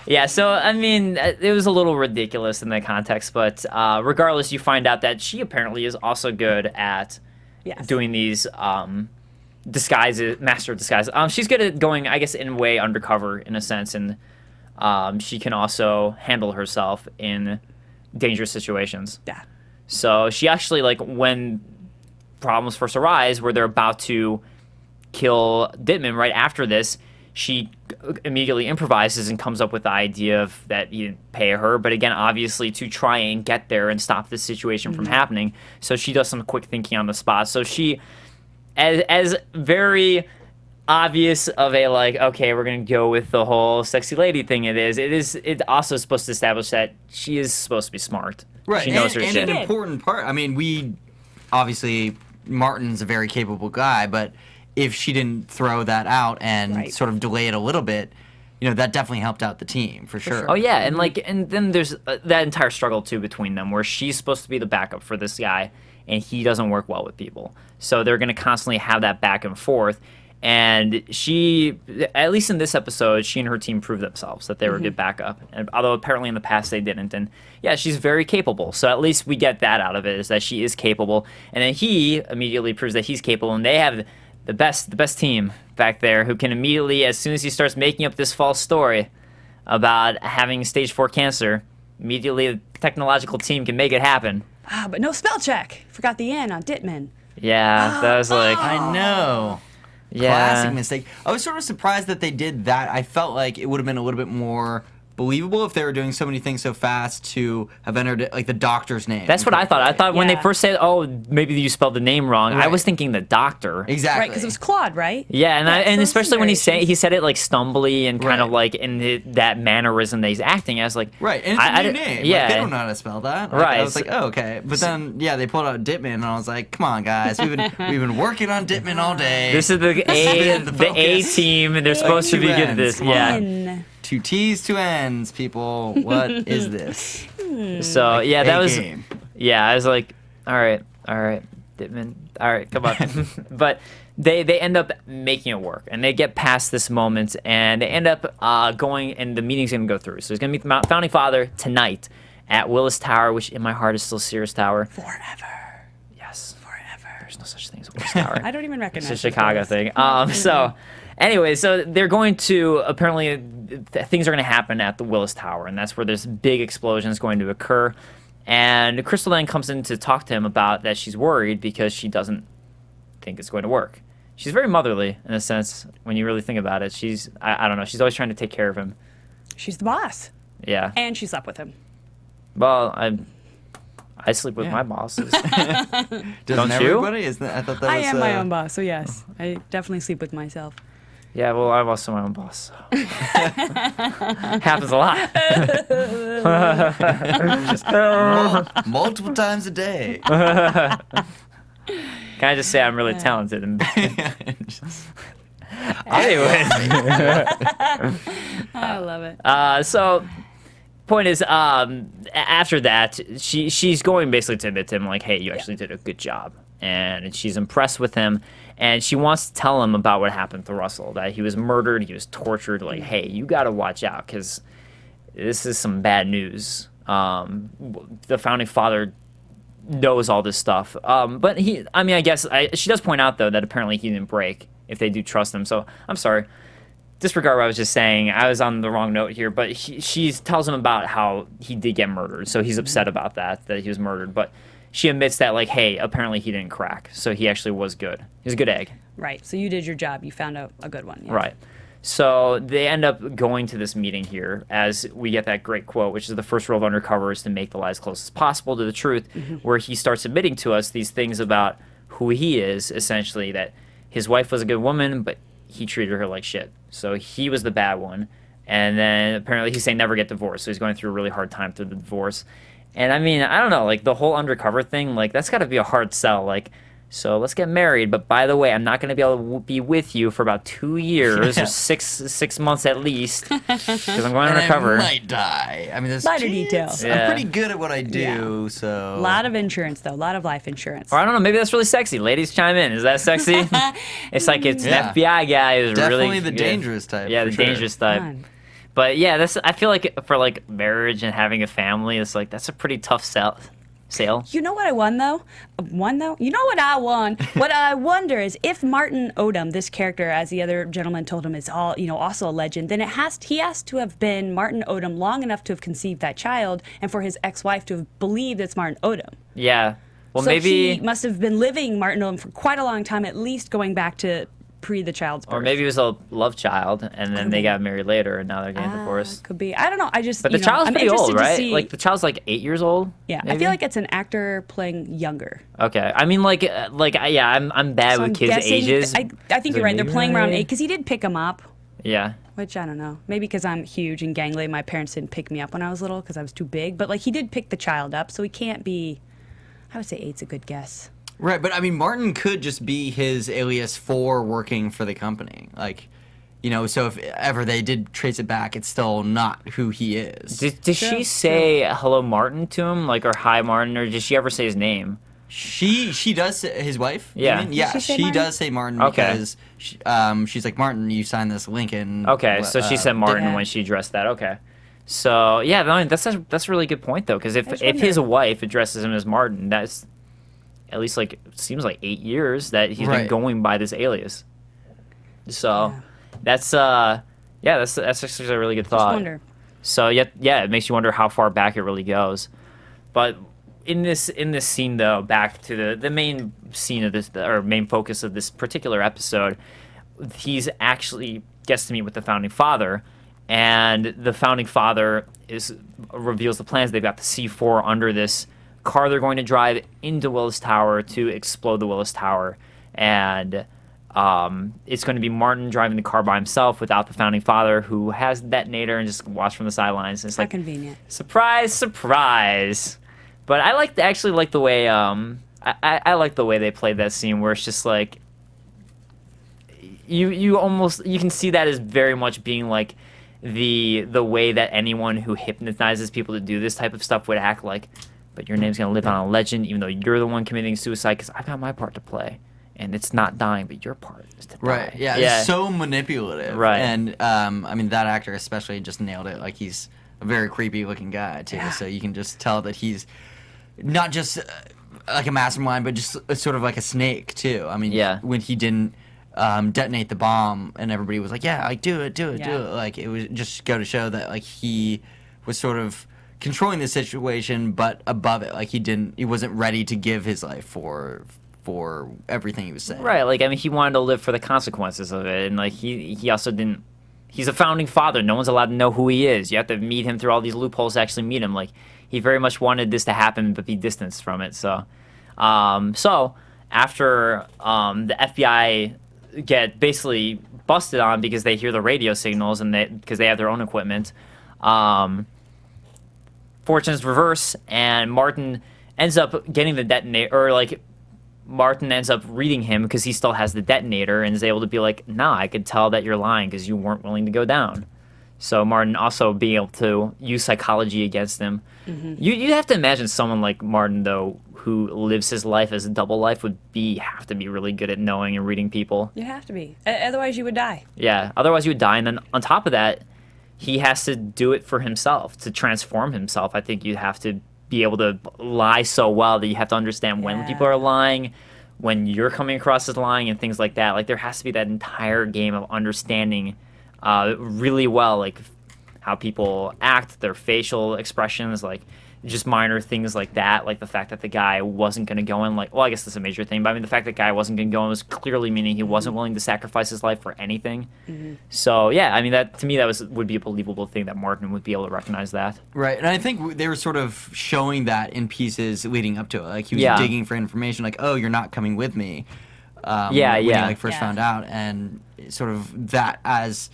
[SPEAKER 4] yeah. So I mean, it was a little ridiculous in that context, but regardless, you find out that she apparently is also good at
[SPEAKER 6] Yes.
[SPEAKER 4] doing these disguises, master disguise. She's good at going, I guess, in a way undercover in a sense, and she can also handle herself in dangerous situations.
[SPEAKER 6] Yeah.
[SPEAKER 4] So she actually, like, when problems first arise where they're about to kill Dittman right after this, she immediately improvises and comes up with the idea of that he didn't pay her, but again, obviously to try and get there and stop this situation from happening. So she does some quick thinking on the spot. So she, as very obvious of a, like, okay, we're gonna go with the whole sexy lady thing, it also supposed to establish that she is supposed to be smart.
[SPEAKER 5] right.
[SPEAKER 4] She knows her
[SPEAKER 5] and
[SPEAKER 4] shit.
[SPEAKER 5] an important part. I mean, obviously, Martin's a very capable guy, but if she didn't throw that out and
[SPEAKER 6] Right.
[SPEAKER 5] sort of delay it a little bit, that definitely helped out the team for sure.
[SPEAKER 4] Oh yeah, and and then there's that entire struggle too between them, where she's supposed to be the backup for this guy, and he doesn't work well with people. So they're gonna constantly have that back and forth. And she, at least in this episode, she and her team proved themselves that they were a good backup. And although apparently in the past they didn't. And yeah, she's very capable. So at least we get that out of it, is that she is capable. And then he immediately proves that he's capable. And they have the best team back there who can immediately, as soon as he starts making up this false story about having stage 4 cancer, immediately the technological team can make it happen.
[SPEAKER 6] Ah, but no spell check. Forgot the N on Dittman.
[SPEAKER 4] Yeah, that was like,
[SPEAKER 5] I know.
[SPEAKER 4] yeah.
[SPEAKER 5] Classic mistake. I was sort of surprised that they did that. I felt like it would have been a little bit more believable if they were doing so many things so fast to have entered like the doctor's name.
[SPEAKER 4] That's what I thought. I thought when they
[SPEAKER 6] Yeah.
[SPEAKER 4] first said, "Oh, maybe you spelled the name wrong," I
[SPEAKER 5] Right.
[SPEAKER 4] was thinking the doctor.
[SPEAKER 5] Exactly.
[SPEAKER 6] Right, because it was Claude, right?
[SPEAKER 4] Yeah, and
[SPEAKER 6] Yeah, so
[SPEAKER 4] and
[SPEAKER 6] there's
[SPEAKER 4] especially
[SPEAKER 6] some
[SPEAKER 4] when he
[SPEAKER 6] variations.
[SPEAKER 4] said it like stumbly and kind of
[SPEAKER 5] Right.
[SPEAKER 4] like in that mannerism that he's acting. I was like,
[SPEAKER 5] Right, and it's a new name.
[SPEAKER 4] Yeah,
[SPEAKER 5] Like, they don't know how to spell that. Like,
[SPEAKER 4] Right,
[SPEAKER 5] I was like, oh, okay. But then, yeah, they pulled out Dittman, and I was like, come on, guys. We've been working on Dittman all day.
[SPEAKER 4] this is the A
[SPEAKER 5] the
[SPEAKER 4] the A
[SPEAKER 5] focus.
[SPEAKER 4] team, and they're supposed to
[SPEAKER 5] two
[SPEAKER 4] be good at
[SPEAKER 5] ends,
[SPEAKER 4] this.
[SPEAKER 5] come on.
[SPEAKER 4] Yeah.
[SPEAKER 6] N.
[SPEAKER 5] 2 T's, 2 N's, people. What is this?
[SPEAKER 4] So yeah, that
[SPEAKER 5] A
[SPEAKER 4] was
[SPEAKER 5] game.
[SPEAKER 4] yeah. I was like, all right, Dittman, all right, come on. But they end up making it work, and they get past this moment, and they end up going, and the meeting's gonna go through. So he's gonna meet the founding father tonight at Willis Tower, which in my heart is still Sears Tower.
[SPEAKER 6] Forever.
[SPEAKER 4] Yes,
[SPEAKER 6] Forever.
[SPEAKER 4] there's no such thing as Willis Tower.
[SPEAKER 6] I don't even recognize
[SPEAKER 4] It's a
[SPEAKER 6] this
[SPEAKER 4] Chicago
[SPEAKER 6] place.
[SPEAKER 4] thing. So, anyway, so they're going to apparently things are going to happen at the Willis Tower, and that's where this big explosion is going to occur. And Crystal then comes in to talk to him about that she's worried because she doesn't think it's going to work. She's very motherly in a sense when you really think about it. She's I don't know. She's always trying to take care of him.
[SPEAKER 6] She's the boss.
[SPEAKER 4] Yeah.
[SPEAKER 6] And she slept with him.
[SPEAKER 4] Well, I sleep with
[SPEAKER 5] Yeah.
[SPEAKER 4] my bosses.
[SPEAKER 5] Doesn't
[SPEAKER 4] Don't you?
[SPEAKER 5] everybody? Isn't that, I thought that
[SPEAKER 6] I
[SPEAKER 5] was.
[SPEAKER 6] am my own boss, so yes. I definitely sleep with myself.
[SPEAKER 4] Yeah, well, I'm also my own boss. So. Happens a lot.
[SPEAKER 5] Multiple times a day.
[SPEAKER 4] Can I just say I'm really talented? And anyway,
[SPEAKER 6] I love it.
[SPEAKER 4] so point is, after that, she's going basically to admit to him, like, hey, you actually did a good job, and she's impressed with him, and she wants to tell him about what happened to Russell, that he was murdered, he was tortured. Like, hey, you got to watch out because this is some bad news. The founding father knows all this stuff. But I guess she does point out though that apparently he didn't break if they do trust him. So I'm sorry. Disregard what I was just saying. I was on the wrong note here, but she tells him about how he did get murdered. So he's upset about that he was murdered. But she admits that, like, hey, apparently he didn't crack. So he actually was good. He was a good egg.
[SPEAKER 6] Right. So you did your job. You found a good one. Yeah.
[SPEAKER 4] Right. So they end up going to this meeting here as we get that great quote, which is the first rule of undercover is to make the lie as close as possible to the truth, where he starts admitting to us these things about who he is, essentially, that his wife was a good woman, but he treated her like shit. So he was the bad one. And then apparently he's saying never get divorced. So he's going through a really hard time through the divorce. And I mean, I don't know, like the whole undercover thing, like that's got to be a hard sell. Like, so let's get married, but by the way, I'm not going to be able to be with you for about 2 years or six months at least because I'm going undercover.
[SPEAKER 5] I might die. I mean, there's
[SPEAKER 6] Minor details.
[SPEAKER 4] Yeah.
[SPEAKER 5] I'm pretty good at what I do, so.
[SPEAKER 6] A lot of insurance, though. A lot of life insurance.
[SPEAKER 4] Or I don't know, maybe that's really sexy. Ladies, chime in. Is that sexy? It's like it's an FBI guy who's
[SPEAKER 5] Definitely
[SPEAKER 4] really
[SPEAKER 5] the dangerous type.
[SPEAKER 4] Yeah,
[SPEAKER 5] for
[SPEAKER 4] the
[SPEAKER 5] sure.
[SPEAKER 4] dangerous type.
[SPEAKER 6] Fun.
[SPEAKER 4] But yeah, I feel like for like marriage and having a family, it's like that's a pretty tough sale.
[SPEAKER 6] You know what I won though? You know what I won? What I wonder is if Martin Odom, this character, as the other gentleman told him, is also a legend, then he has to have been Martin Odom long enough to have conceived that child, and for his ex-wife to have believed it's Martin Odom.
[SPEAKER 4] Yeah. Well,
[SPEAKER 6] So
[SPEAKER 4] maybe
[SPEAKER 6] he must have been living Martin Odom for quite a long time, at least going back to pre the child's birth.
[SPEAKER 4] or maybe it was a love child, and then they got married later, and now they're getting divorced.
[SPEAKER 6] Could be. I don't know. I just.
[SPEAKER 4] But the child's
[SPEAKER 6] I'm
[SPEAKER 4] pretty
[SPEAKER 6] interested
[SPEAKER 4] old,
[SPEAKER 6] to
[SPEAKER 4] right?
[SPEAKER 6] see-
[SPEAKER 4] Like the child's like 8 years old.
[SPEAKER 6] Yeah, I
[SPEAKER 4] maybe?
[SPEAKER 6] feel like it's an actor playing younger.
[SPEAKER 4] Okay, I mean, I'm bad
[SPEAKER 6] So
[SPEAKER 4] with
[SPEAKER 6] I'm
[SPEAKER 4] kids'
[SPEAKER 6] guessing-
[SPEAKER 4] ages.
[SPEAKER 6] I think you're right. They're playing around 8 because he did pick him up.
[SPEAKER 4] Yeah.
[SPEAKER 6] Which I don't know. Maybe because I'm huge and gangly, my parents didn't pick me up when I was little because I was too big. But like he did pick the child up, so he can't be. I would say 8's a good guess.
[SPEAKER 5] Right, but I mean, Martin could just be his alias for working for the company. Like, so if ever they did trace it back, it's still not who he is.
[SPEAKER 4] Did she say hello, Martin, to him, like, or hi, Martin, or did she ever say his name?
[SPEAKER 5] She does say, his wife? you
[SPEAKER 4] Yeah.
[SPEAKER 5] mean? Yeah,
[SPEAKER 6] Did she say
[SPEAKER 5] she
[SPEAKER 6] Martin?
[SPEAKER 5] does say Martin
[SPEAKER 4] Okay.
[SPEAKER 5] because she's like, Martin, you signed this Lincoln.
[SPEAKER 4] Okay, so she said Martin
[SPEAKER 6] yeah.
[SPEAKER 4] when she addressed that. Okay. So, yeah, no, that's a really good point, though, because if
[SPEAKER 6] just
[SPEAKER 4] his
[SPEAKER 6] wonder.
[SPEAKER 4] wife addresses him as Martin, that's at least, like, it seems like 8 years that he's been
[SPEAKER 5] Right.
[SPEAKER 4] going by this alias. So, that's actually a really good thought.
[SPEAKER 6] Just wonder.
[SPEAKER 4] So yeah, it makes you wonder how far back it really goes. But in this scene though, back to the main scene of this, or main focus of this particular episode, he's actually gets to meet with the founding father, and the founding father reveals the plans. They've got the C4 under this car they're going to drive into Willis Tower to explode the Willis Tower, and it's going to be Martin driving the car by himself without the founding father, who has the detonator and just watch from the sidelines. And it's
[SPEAKER 6] How
[SPEAKER 4] like
[SPEAKER 6] convenient.
[SPEAKER 4] surprise, surprise. But I actually like the way I like the way they played that scene, where it's just like you can see that as very much being like the way that anyone who hypnotizes people to do this type of stuff would act like. But your name's gonna live on a legend, even though you're the one committing suicide, because I've got my part to play, and it's not dying, but your part is to die.
[SPEAKER 5] Right, yeah, it's so manipulative.
[SPEAKER 4] Right.
[SPEAKER 5] And, I mean, that actor especially just nailed it. Like, he's a very creepy-looking guy, too, so you can just tell that he's not just, like, a mastermind, but just sort of like a snake, too. I mean,
[SPEAKER 4] Yeah.
[SPEAKER 5] when he didn't detonate the bomb, and everybody was like, yeah, like, do it.
[SPEAKER 6] Yeah.
[SPEAKER 5] Like, it was just go to show that, like, he was sort of controlling the situation, but above it. Like, he wasn't ready to give his life for everything he was saying.
[SPEAKER 4] Right, like, I mean, he wanted to live for the consequences of it, and, like, he also didn't... He's a founding father. No one's allowed to know who he is. You have to meet him through all these loopholes to actually meet him. Like, he very much wanted this to happen, but be distanced from it, so... So, after the FBI get basically busted on because they hear the radio signals and because they have their own equipment, fortunes reverse, and Martin ends up getting the detonator, or, like... Martin ends up reading him because he still has the detonator and is able to be like, nah, I could tell that you're lying because you weren't willing to go down. So Martin also being able to use psychology against him. Mm-hmm. You have to imagine someone like Martin, though, who lives his life as a double life would have to be really good at knowing and reading people.
[SPEAKER 6] You have to be. Otherwise, you would die.
[SPEAKER 4] Yeah, otherwise you would die. And then on top of that, he has to do it for himself, to transform himself. I think you have to be able to lie so well that you have to understand when people are lying, when you're coming across as lying, and things like that. Like, there has to be that entire game of understanding really well, like how people act, their facial expressions, like just minor things like that, like the fact that the guy wasn't going to go in, like, well, I guess that's a major thing, but I mean, the fact that the guy wasn't going to go in was clearly meaning he wasn't willing to sacrifice his life for anything. So, yeah, I mean, that to me, would be a believable thing that Martin would be able to recognize that.
[SPEAKER 5] Right, and I think they were sort of showing that in pieces leading up to it. Like, he was digging for information, like, oh, you're not coming with me. When he, like, first found out, and sort of that as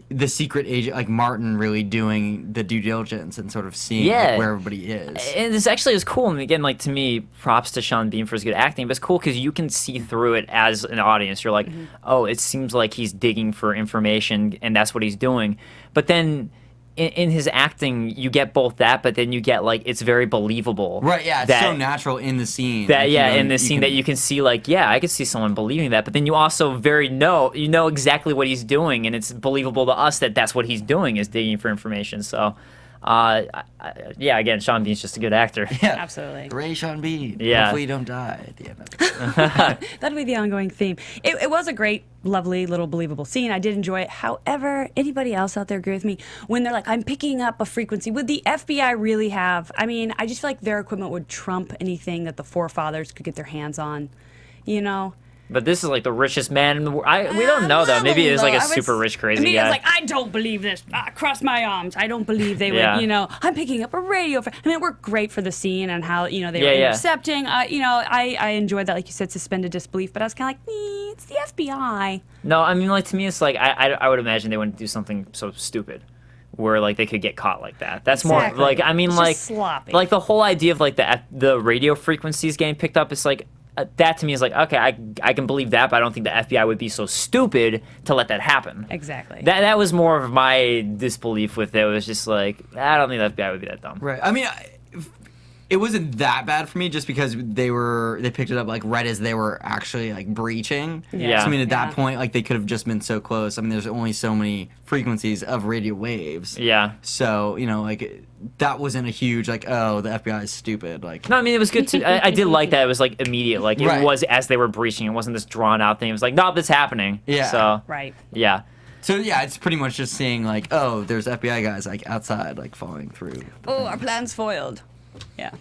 [SPEAKER 5] the secret agent, like Martin really doing the due diligence and sort of seeing like, where everybody is.
[SPEAKER 4] And this actually is cool. And again, like, to me, props to Sean Bean for his good acting, but it's cool because you can see through it as an audience. You're like, oh, it seems like he's digging for information and that's what he's doing. But then in his acting, you get both that, but then you get, like, it's very believable.
[SPEAKER 5] Right, yeah, it's so natural in the scene.
[SPEAKER 4] That, like, in the scene that you can see, like, yeah, I could see someone believing that, but then you also you know exactly what he's doing, and it's believable to us that that's what he's doing, is digging for information. So, again, Sean Bean's just a good actor.
[SPEAKER 5] Yeah,
[SPEAKER 6] absolutely.
[SPEAKER 5] Hooray, Sean Bean.
[SPEAKER 4] Yeah.
[SPEAKER 5] Hopefully you don't die at the end of it.
[SPEAKER 6] That'll be the ongoing theme. It was a great, lovely, little believable scene. I did enjoy it. However, anybody else out there agree with me? When they're like, I'm picking up a frequency, would the FBI really have? I mean, I just feel like their equipment would trump anything that the forefathers could get their hands on, you know?
[SPEAKER 4] But this is like the richest man in the world. We don't know, though. Maybe it is like a super rich, crazy guy.
[SPEAKER 6] It's like, I don't believe this. Cross my arms. I don't believe they would, you know. I'm picking up a radio. I mean, it worked great for the scene and how, you know, they were intercepting. You know, I enjoyed that, like you said, suspended disbelief. But I was kind of like, it's the FBI.
[SPEAKER 4] No, I mean, like, to me, it's like, I would imagine they wouldn't do something so stupid where, like, they could get caught like that. That's more, like, I mean,
[SPEAKER 6] it's
[SPEAKER 4] like,
[SPEAKER 6] just sloppy.
[SPEAKER 4] Like, the whole idea of, like, the radio frequencies getting picked up is, like, that to me is like, okay, I can believe that, but I don't think the FBI would be so stupid to let that happen.
[SPEAKER 6] Exactly.
[SPEAKER 4] That was more of my disbelief with it. It was just like, I don't think the FBI would be that dumb.
[SPEAKER 5] Right. I mean, it wasn't that bad for me just because they picked it up like right as they were actually like breaching.
[SPEAKER 4] Yeah.
[SPEAKER 5] So, I mean, at that point, like they could have just been so close. I mean, there's only so many frequencies of radio waves.
[SPEAKER 4] Yeah.
[SPEAKER 5] So, you know, like that wasn't a huge like, oh, the FBI is stupid. Like,
[SPEAKER 4] no, I mean, it was good to. I did like that. It was like immediate. Like it was as they were breaching. It wasn't this drawn out thing. It was like, no, this happening.
[SPEAKER 5] Yeah.
[SPEAKER 4] So
[SPEAKER 6] right.
[SPEAKER 4] Yeah.
[SPEAKER 5] So yeah, it's pretty much just seeing like, oh, there's FBI guys like outside like falling through.
[SPEAKER 6] Oh, our plan's foiled. Yeah.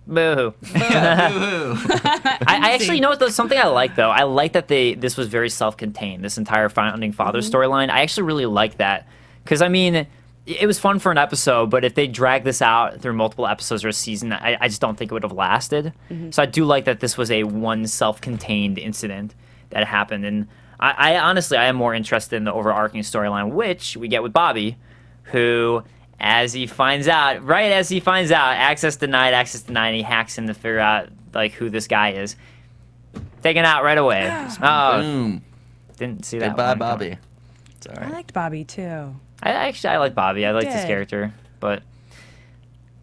[SPEAKER 4] Boo-hoo. I actually, you know what, there's something I like, though. I like that this was very self-contained, this entire Founding Fathers storyline. I actually really like that. Because, I mean, it was fun for an episode, but if they drag this out through multiple episodes or a season, I just don't think it would have lasted. So I do like that this was a one self-contained incident that happened. And I honestly, I am more interested in the overarching storyline, which we get with Bobby, who... As he finds out, access denied, and he hacks in to figure out, like, who this guy is. Taken out right away.
[SPEAKER 5] Boom.
[SPEAKER 4] Didn't see that.
[SPEAKER 5] Goodbye, Bobby. Sorry.
[SPEAKER 6] I liked Bobby, too.
[SPEAKER 4] I like Bobby. I liked his character. But,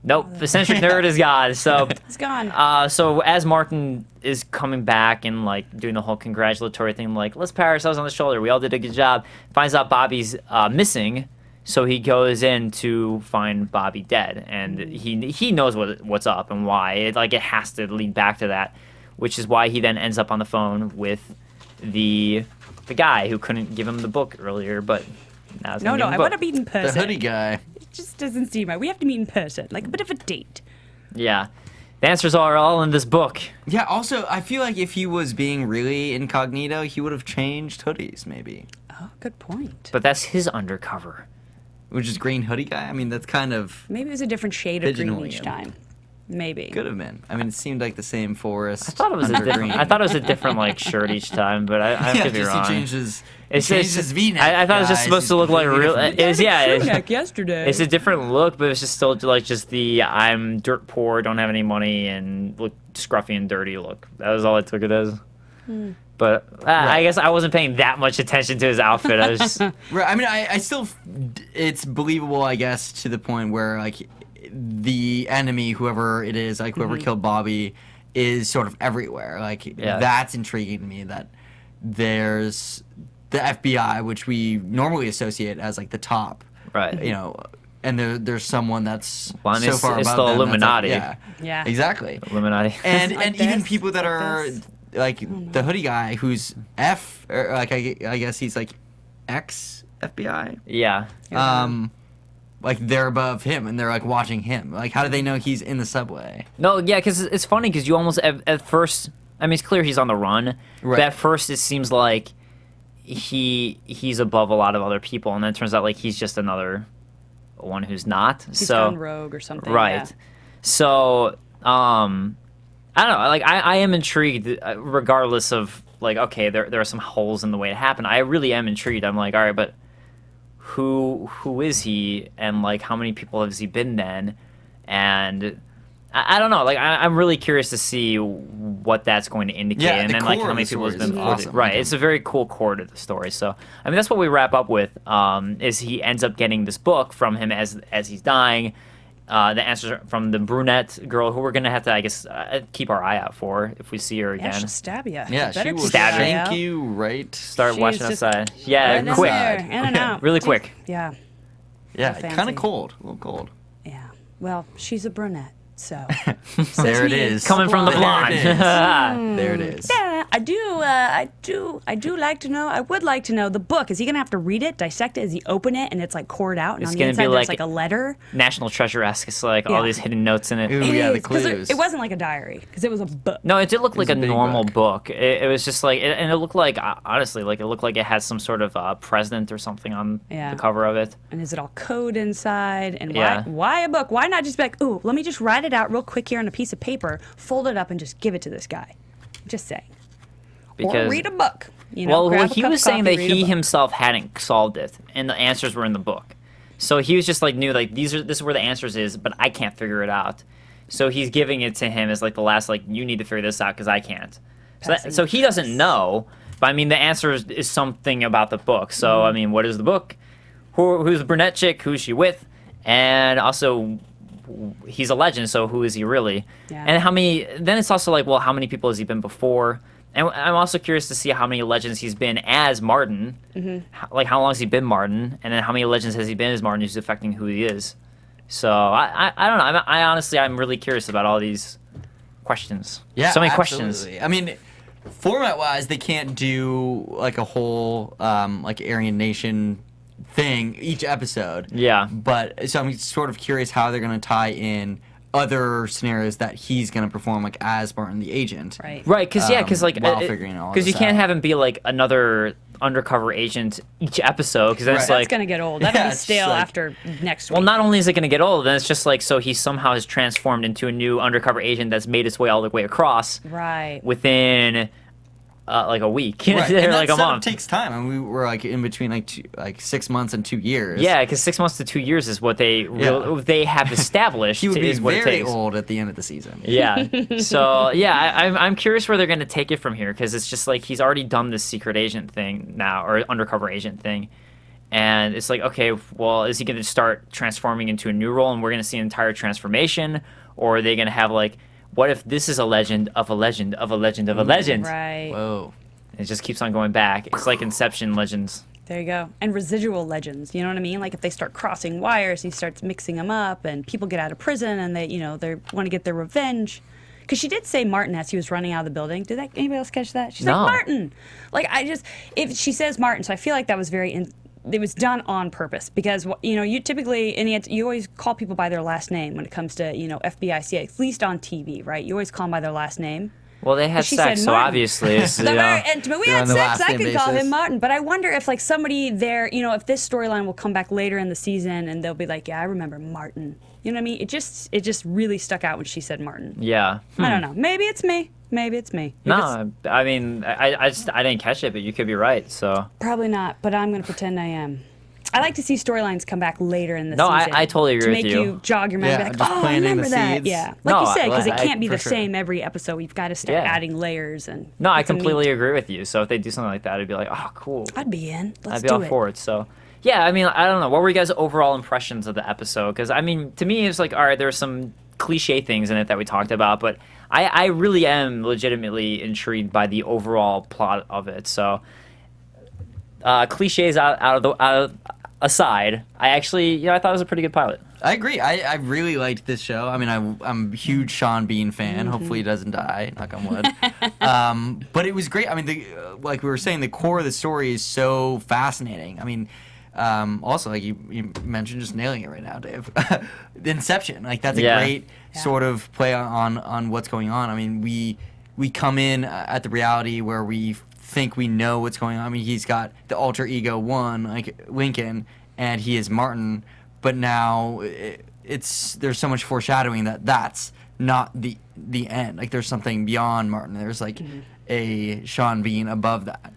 [SPEAKER 4] nope, the eccentric nerd is gone. So,
[SPEAKER 6] it's gone.
[SPEAKER 4] So, as Martin is coming back and, like, doing the whole congratulatory thing, like, let's pat ourselves on the shoulder. We all did a good job. Finds out Bobby's missing. So he goes in to find Bobby dead, and he knows what's up and why. It has to lead back to that, which is why he then ends up on the phone with the guy who couldn't give him the book earlier, but now he's gonna give him the book.
[SPEAKER 6] I want to meet in person.
[SPEAKER 5] The hoodie guy.
[SPEAKER 6] It just doesn't seem right. We have to meet in person, like a bit of a date.
[SPEAKER 4] Yeah. The answers are all in this book.
[SPEAKER 5] Yeah, also, I feel like if he was being really incognito, he would have changed hoodies, maybe.
[SPEAKER 6] Oh, good point.
[SPEAKER 4] But that's his undercover.
[SPEAKER 5] Which is green hoodie guy? I mean, that's kind of...
[SPEAKER 6] Maybe it was a different shade of green each time. Maybe.
[SPEAKER 5] Could have been. I mean, it seemed like the same forest.
[SPEAKER 4] I thought it was a different like shirt each time, but I could be wrong.
[SPEAKER 5] He changed his V-neck.
[SPEAKER 4] I thought it was just supposed to look like real. It was
[SPEAKER 6] yesterday.
[SPEAKER 4] It's a different look, but it's just still like just the I'm dirt poor, don't have any money, and look scruffy and dirty look. That was all I took it as. But I guess I wasn't paying that much attention to his outfit. I was just...
[SPEAKER 5] Right. I mean, I still, it's believable, I guess, to the point where like the enemy, whoever it is, like whoever killed Bobby, is sort of everywhere. Like that's intriguing to me. That there's the FBI, which we normally associate as like the top,
[SPEAKER 4] right?
[SPEAKER 5] You know, and there's someone that's
[SPEAKER 4] Well, I mean,
[SPEAKER 5] so
[SPEAKER 4] it's-
[SPEAKER 5] far
[SPEAKER 4] it's
[SPEAKER 5] above
[SPEAKER 4] the
[SPEAKER 5] them, that's like-
[SPEAKER 4] Illuminati.
[SPEAKER 6] Yeah.
[SPEAKER 5] exactly.
[SPEAKER 4] Illuminati.
[SPEAKER 5] And
[SPEAKER 6] Like
[SPEAKER 5] even
[SPEAKER 6] this,
[SPEAKER 5] people that
[SPEAKER 6] like
[SPEAKER 5] are
[SPEAKER 6] this.
[SPEAKER 5] like the hoodie guy who's F, or like I guess he's like ex FBI.
[SPEAKER 4] Yeah.
[SPEAKER 5] Like they're above him and they're like watching him. Like, how do they know he's in the subway?
[SPEAKER 4] No, yeah, because it's funny because you almost at first, I mean, it's clear he's on the run, but
[SPEAKER 5] Right.
[SPEAKER 4] at first it seems like he's above a lot of other people, and then it turns out like he's just another one who's not.
[SPEAKER 6] He's
[SPEAKER 4] so
[SPEAKER 6] gone rogue or something.
[SPEAKER 4] right.
[SPEAKER 6] Yeah.
[SPEAKER 4] So I don't know. Like I am intrigued, regardless of like okay, there are some holes in the way it happened. I really am intrigued. I'm like, all right, but who is he, and like how many people has he been then, and I don't know. Like I'm really curious to see what that's going to indicate,
[SPEAKER 5] Yeah,
[SPEAKER 4] and
[SPEAKER 5] the
[SPEAKER 4] then like
[SPEAKER 5] core
[SPEAKER 4] how
[SPEAKER 5] of
[SPEAKER 4] many
[SPEAKER 5] the
[SPEAKER 4] people has
[SPEAKER 5] story
[SPEAKER 4] been
[SPEAKER 5] is
[SPEAKER 4] before.
[SPEAKER 5] awesome.
[SPEAKER 4] Right,
[SPEAKER 5] Okay.
[SPEAKER 4] it's a very cool core to the story. So I mean that's what we wrap up with. Is he ends up getting this book from him as he's dying. The answers from the brunette girl, who we're gonna have to, I guess, keep our eye out for if we see her
[SPEAKER 6] Yeah,
[SPEAKER 4] again.
[SPEAKER 6] she'll stab you.
[SPEAKER 5] Yeah, she will
[SPEAKER 4] Stab you.
[SPEAKER 5] shank you right.
[SPEAKER 4] Start
[SPEAKER 6] She's
[SPEAKER 4] watching
[SPEAKER 6] just
[SPEAKER 4] outside. Yeah,
[SPEAKER 6] Right in
[SPEAKER 4] quick,
[SPEAKER 6] there, in and out.
[SPEAKER 4] really quick.
[SPEAKER 6] Yeah.
[SPEAKER 5] Yeah,
[SPEAKER 6] fancy.
[SPEAKER 5] kind of cold, a little cold.
[SPEAKER 6] Yeah. Well, she's a brunette, so.
[SPEAKER 5] There it
[SPEAKER 6] me.
[SPEAKER 5] is.
[SPEAKER 4] Coming from the
[SPEAKER 5] There
[SPEAKER 4] blonde.
[SPEAKER 5] it is. There it is.
[SPEAKER 6] Yeah, I do like to know. I would like to know the book. Is he gonna have to read it, dissect it? Does he open it and it's like cored out, and
[SPEAKER 4] It's
[SPEAKER 6] on the
[SPEAKER 4] gonna be
[SPEAKER 6] inside there's
[SPEAKER 4] like-
[SPEAKER 6] like a letter?
[SPEAKER 4] National Treasure-esque. It's like
[SPEAKER 6] Yeah.
[SPEAKER 4] all these hidden notes in it.
[SPEAKER 5] Ooh,
[SPEAKER 6] It
[SPEAKER 5] yeah, the
[SPEAKER 6] is, 'cause
[SPEAKER 5] clues.
[SPEAKER 6] it wasn't like a diary, because it was a book.
[SPEAKER 4] No, it did look like
[SPEAKER 5] a
[SPEAKER 4] a
[SPEAKER 5] big
[SPEAKER 4] normal
[SPEAKER 5] book.
[SPEAKER 4] book. It was just like, and it looked like, honestly, like it looked like it had some sort of president or something on
[SPEAKER 6] Yeah.
[SPEAKER 4] the cover of it.
[SPEAKER 6] And is it all code inside? And
[SPEAKER 4] Yeah.
[SPEAKER 6] why a book? Why not just be like, ooh, let me just write it out real quick here on a piece of paper, fold it up, and just give it to this guy? Just saying.
[SPEAKER 4] Because
[SPEAKER 6] Or read a book. You know, grab a
[SPEAKER 4] he
[SPEAKER 6] cup
[SPEAKER 4] was
[SPEAKER 6] of
[SPEAKER 4] saying
[SPEAKER 6] coffee,
[SPEAKER 4] that
[SPEAKER 6] read a
[SPEAKER 4] he
[SPEAKER 6] book.
[SPEAKER 4] himself hadn't solved it, and the answers were in the book. So he was just like knew like this is where the answers is, but I can't figure it out. So he's giving it to him as like the last like you need to figure this out because I can't.
[SPEAKER 6] Passing
[SPEAKER 4] So he doesn't
[SPEAKER 6] tests.
[SPEAKER 4] know, but I mean the answer is something about the book. So
[SPEAKER 6] Mm-hmm.
[SPEAKER 4] I mean, what is the book? Who's the brunette chick? Who's she with? And also, he's a legend. So who is he really?
[SPEAKER 6] Yeah.
[SPEAKER 4] And how many? Then it's also like, well, how many people has he been before? And I'm also curious to see how many legends he's been as Martin. Like, how long has he been Martin? And then how many legends has he been as Martin who's affecting who he is? So, I don't know. I honestly, I'm really curious about all these questions.
[SPEAKER 5] Yeah,
[SPEAKER 4] so many
[SPEAKER 5] absolutely.
[SPEAKER 4] questions.
[SPEAKER 5] I mean, format-wise, they can't do like a whole like Aryan Nation thing each episode.
[SPEAKER 4] Yeah.
[SPEAKER 5] But so I'm sort of curious how they're going to tie in other scenarios that he's going to perform like as Martin the agent.
[SPEAKER 6] Right.
[SPEAKER 4] Right, because like
[SPEAKER 5] while figuring all
[SPEAKER 4] because you
[SPEAKER 5] this
[SPEAKER 4] can't
[SPEAKER 5] out.
[SPEAKER 4] have him be like another undercover agent each episode because then it's
[SPEAKER 5] Right.
[SPEAKER 6] That's
[SPEAKER 4] like
[SPEAKER 6] going to get old. That'll
[SPEAKER 5] Yeah,
[SPEAKER 6] be
[SPEAKER 5] it's
[SPEAKER 6] stale
[SPEAKER 5] like-
[SPEAKER 6] after next week.
[SPEAKER 4] well, not only is it going to get old, then it's just like so he somehow has transformed into a new undercover agent that's made its way all the way across
[SPEAKER 6] Right.
[SPEAKER 4] within like a week,
[SPEAKER 5] Right.
[SPEAKER 4] or
[SPEAKER 5] And
[SPEAKER 4] like
[SPEAKER 5] that
[SPEAKER 4] a
[SPEAKER 5] setup
[SPEAKER 4] month.
[SPEAKER 5] takes time, and we were like in between like 6 months and 2 years.
[SPEAKER 4] Yeah, because 6 months to 2 years is what they they have established.
[SPEAKER 5] He would be
[SPEAKER 4] is what it
[SPEAKER 5] very
[SPEAKER 4] takes.
[SPEAKER 5] old at the end of the season.
[SPEAKER 4] Yeah. So yeah, I'm curious where they're going to take it from here because it's just like he's already done this secret agent thing now or undercover agent thing, and it's like okay, well, is he going to start transforming into a new role and we're going to see an entire transformation, or are they going to have like what if this is a legend of a legend of a legend of a legend?
[SPEAKER 6] Right.
[SPEAKER 5] Whoa.
[SPEAKER 4] It just keeps on going back. It's like Inception legends.
[SPEAKER 6] There you go. And residual legends, you know what I mean? Like if they start crossing wires, he starts mixing them up, and people get out of prison, and they want to get their revenge. Because she did say Martin as he was running out of the building. Did anybody else catch that? She's
[SPEAKER 4] No.
[SPEAKER 6] like Martin. Like if she says Martin, so I feel like that was it was done on purpose because you typically you always call people by their last name when it comes to FBI, CIA, at least on TV, right? You always call them by their last name.
[SPEAKER 4] Well, they had
[SPEAKER 6] She
[SPEAKER 4] sex,
[SPEAKER 6] said
[SPEAKER 4] so
[SPEAKER 6] Martin.
[SPEAKER 4] obviously it's,
[SPEAKER 6] But we
[SPEAKER 5] They're
[SPEAKER 6] had
[SPEAKER 5] on the
[SPEAKER 6] sex.
[SPEAKER 5] last
[SPEAKER 6] I
[SPEAKER 5] name
[SPEAKER 6] could call
[SPEAKER 5] basis.
[SPEAKER 6] him Martin, but I wonder if like somebody there, if this storyline will come back later in the season and they'll be like, yeah, I remember Martin. You know what I mean? It just really stuck out when she said Martin.
[SPEAKER 4] yeah.
[SPEAKER 6] I don't know. Maybe it's me. Maybe it's me. If it's-
[SPEAKER 4] No, I mean, I didn't catch it, but you could be right. So
[SPEAKER 6] probably not. But I'm gonna pretend I am. I like to see storylines come back later in the
[SPEAKER 4] No,
[SPEAKER 6] season.
[SPEAKER 4] I totally agree
[SPEAKER 6] to
[SPEAKER 4] with
[SPEAKER 6] make
[SPEAKER 4] you.
[SPEAKER 6] jog your memory.
[SPEAKER 5] Yeah,
[SPEAKER 6] Be like,
[SPEAKER 5] just
[SPEAKER 6] oh, I
[SPEAKER 5] planting the
[SPEAKER 6] remember that.
[SPEAKER 5] seeds.
[SPEAKER 6] Yeah, like
[SPEAKER 4] No,
[SPEAKER 6] you said, because it
[SPEAKER 5] I-
[SPEAKER 6] can't be
[SPEAKER 5] for
[SPEAKER 6] the
[SPEAKER 5] sure.
[SPEAKER 6] same every episode. We've got to start
[SPEAKER 4] Yeah.
[SPEAKER 6] adding layers and.
[SPEAKER 4] no, I
[SPEAKER 6] put some meat.
[SPEAKER 4] completely agree with you. So if they do something like that, I'd be like, oh, cool.
[SPEAKER 6] I'd be in. Let's
[SPEAKER 4] I'd be
[SPEAKER 6] do
[SPEAKER 4] all
[SPEAKER 6] it.
[SPEAKER 4] for it. So yeah, I mean, I don't know. What were you guys' overall impressions of the episode? Because I mean, to me, it's like, all right, there's some cliche things in it that we talked about, but I really am legitimately intrigued by the overall plot of it. So cliches out aside, I actually, I thought it was a pretty good pilot.
[SPEAKER 5] I agree. I really liked this show. I mean, I'm a huge Sean Bean fan. Hopefully he doesn't die, knock on wood. But it was great. I mean, like we were saying, the core of the story is so fascinating. I mean, also, like you mentioned, just nailing it right now, Dave. The Inception, like that's a great sort of play on what's going on. I mean, we come in at the reality where we think we know what's going on. I mean, he's got the alter ego one, like Lincoln, and he is Martin. But now there's so much foreshadowing that that's not the end. Like there's something beyond Martin. There's like a Sean Bean above that.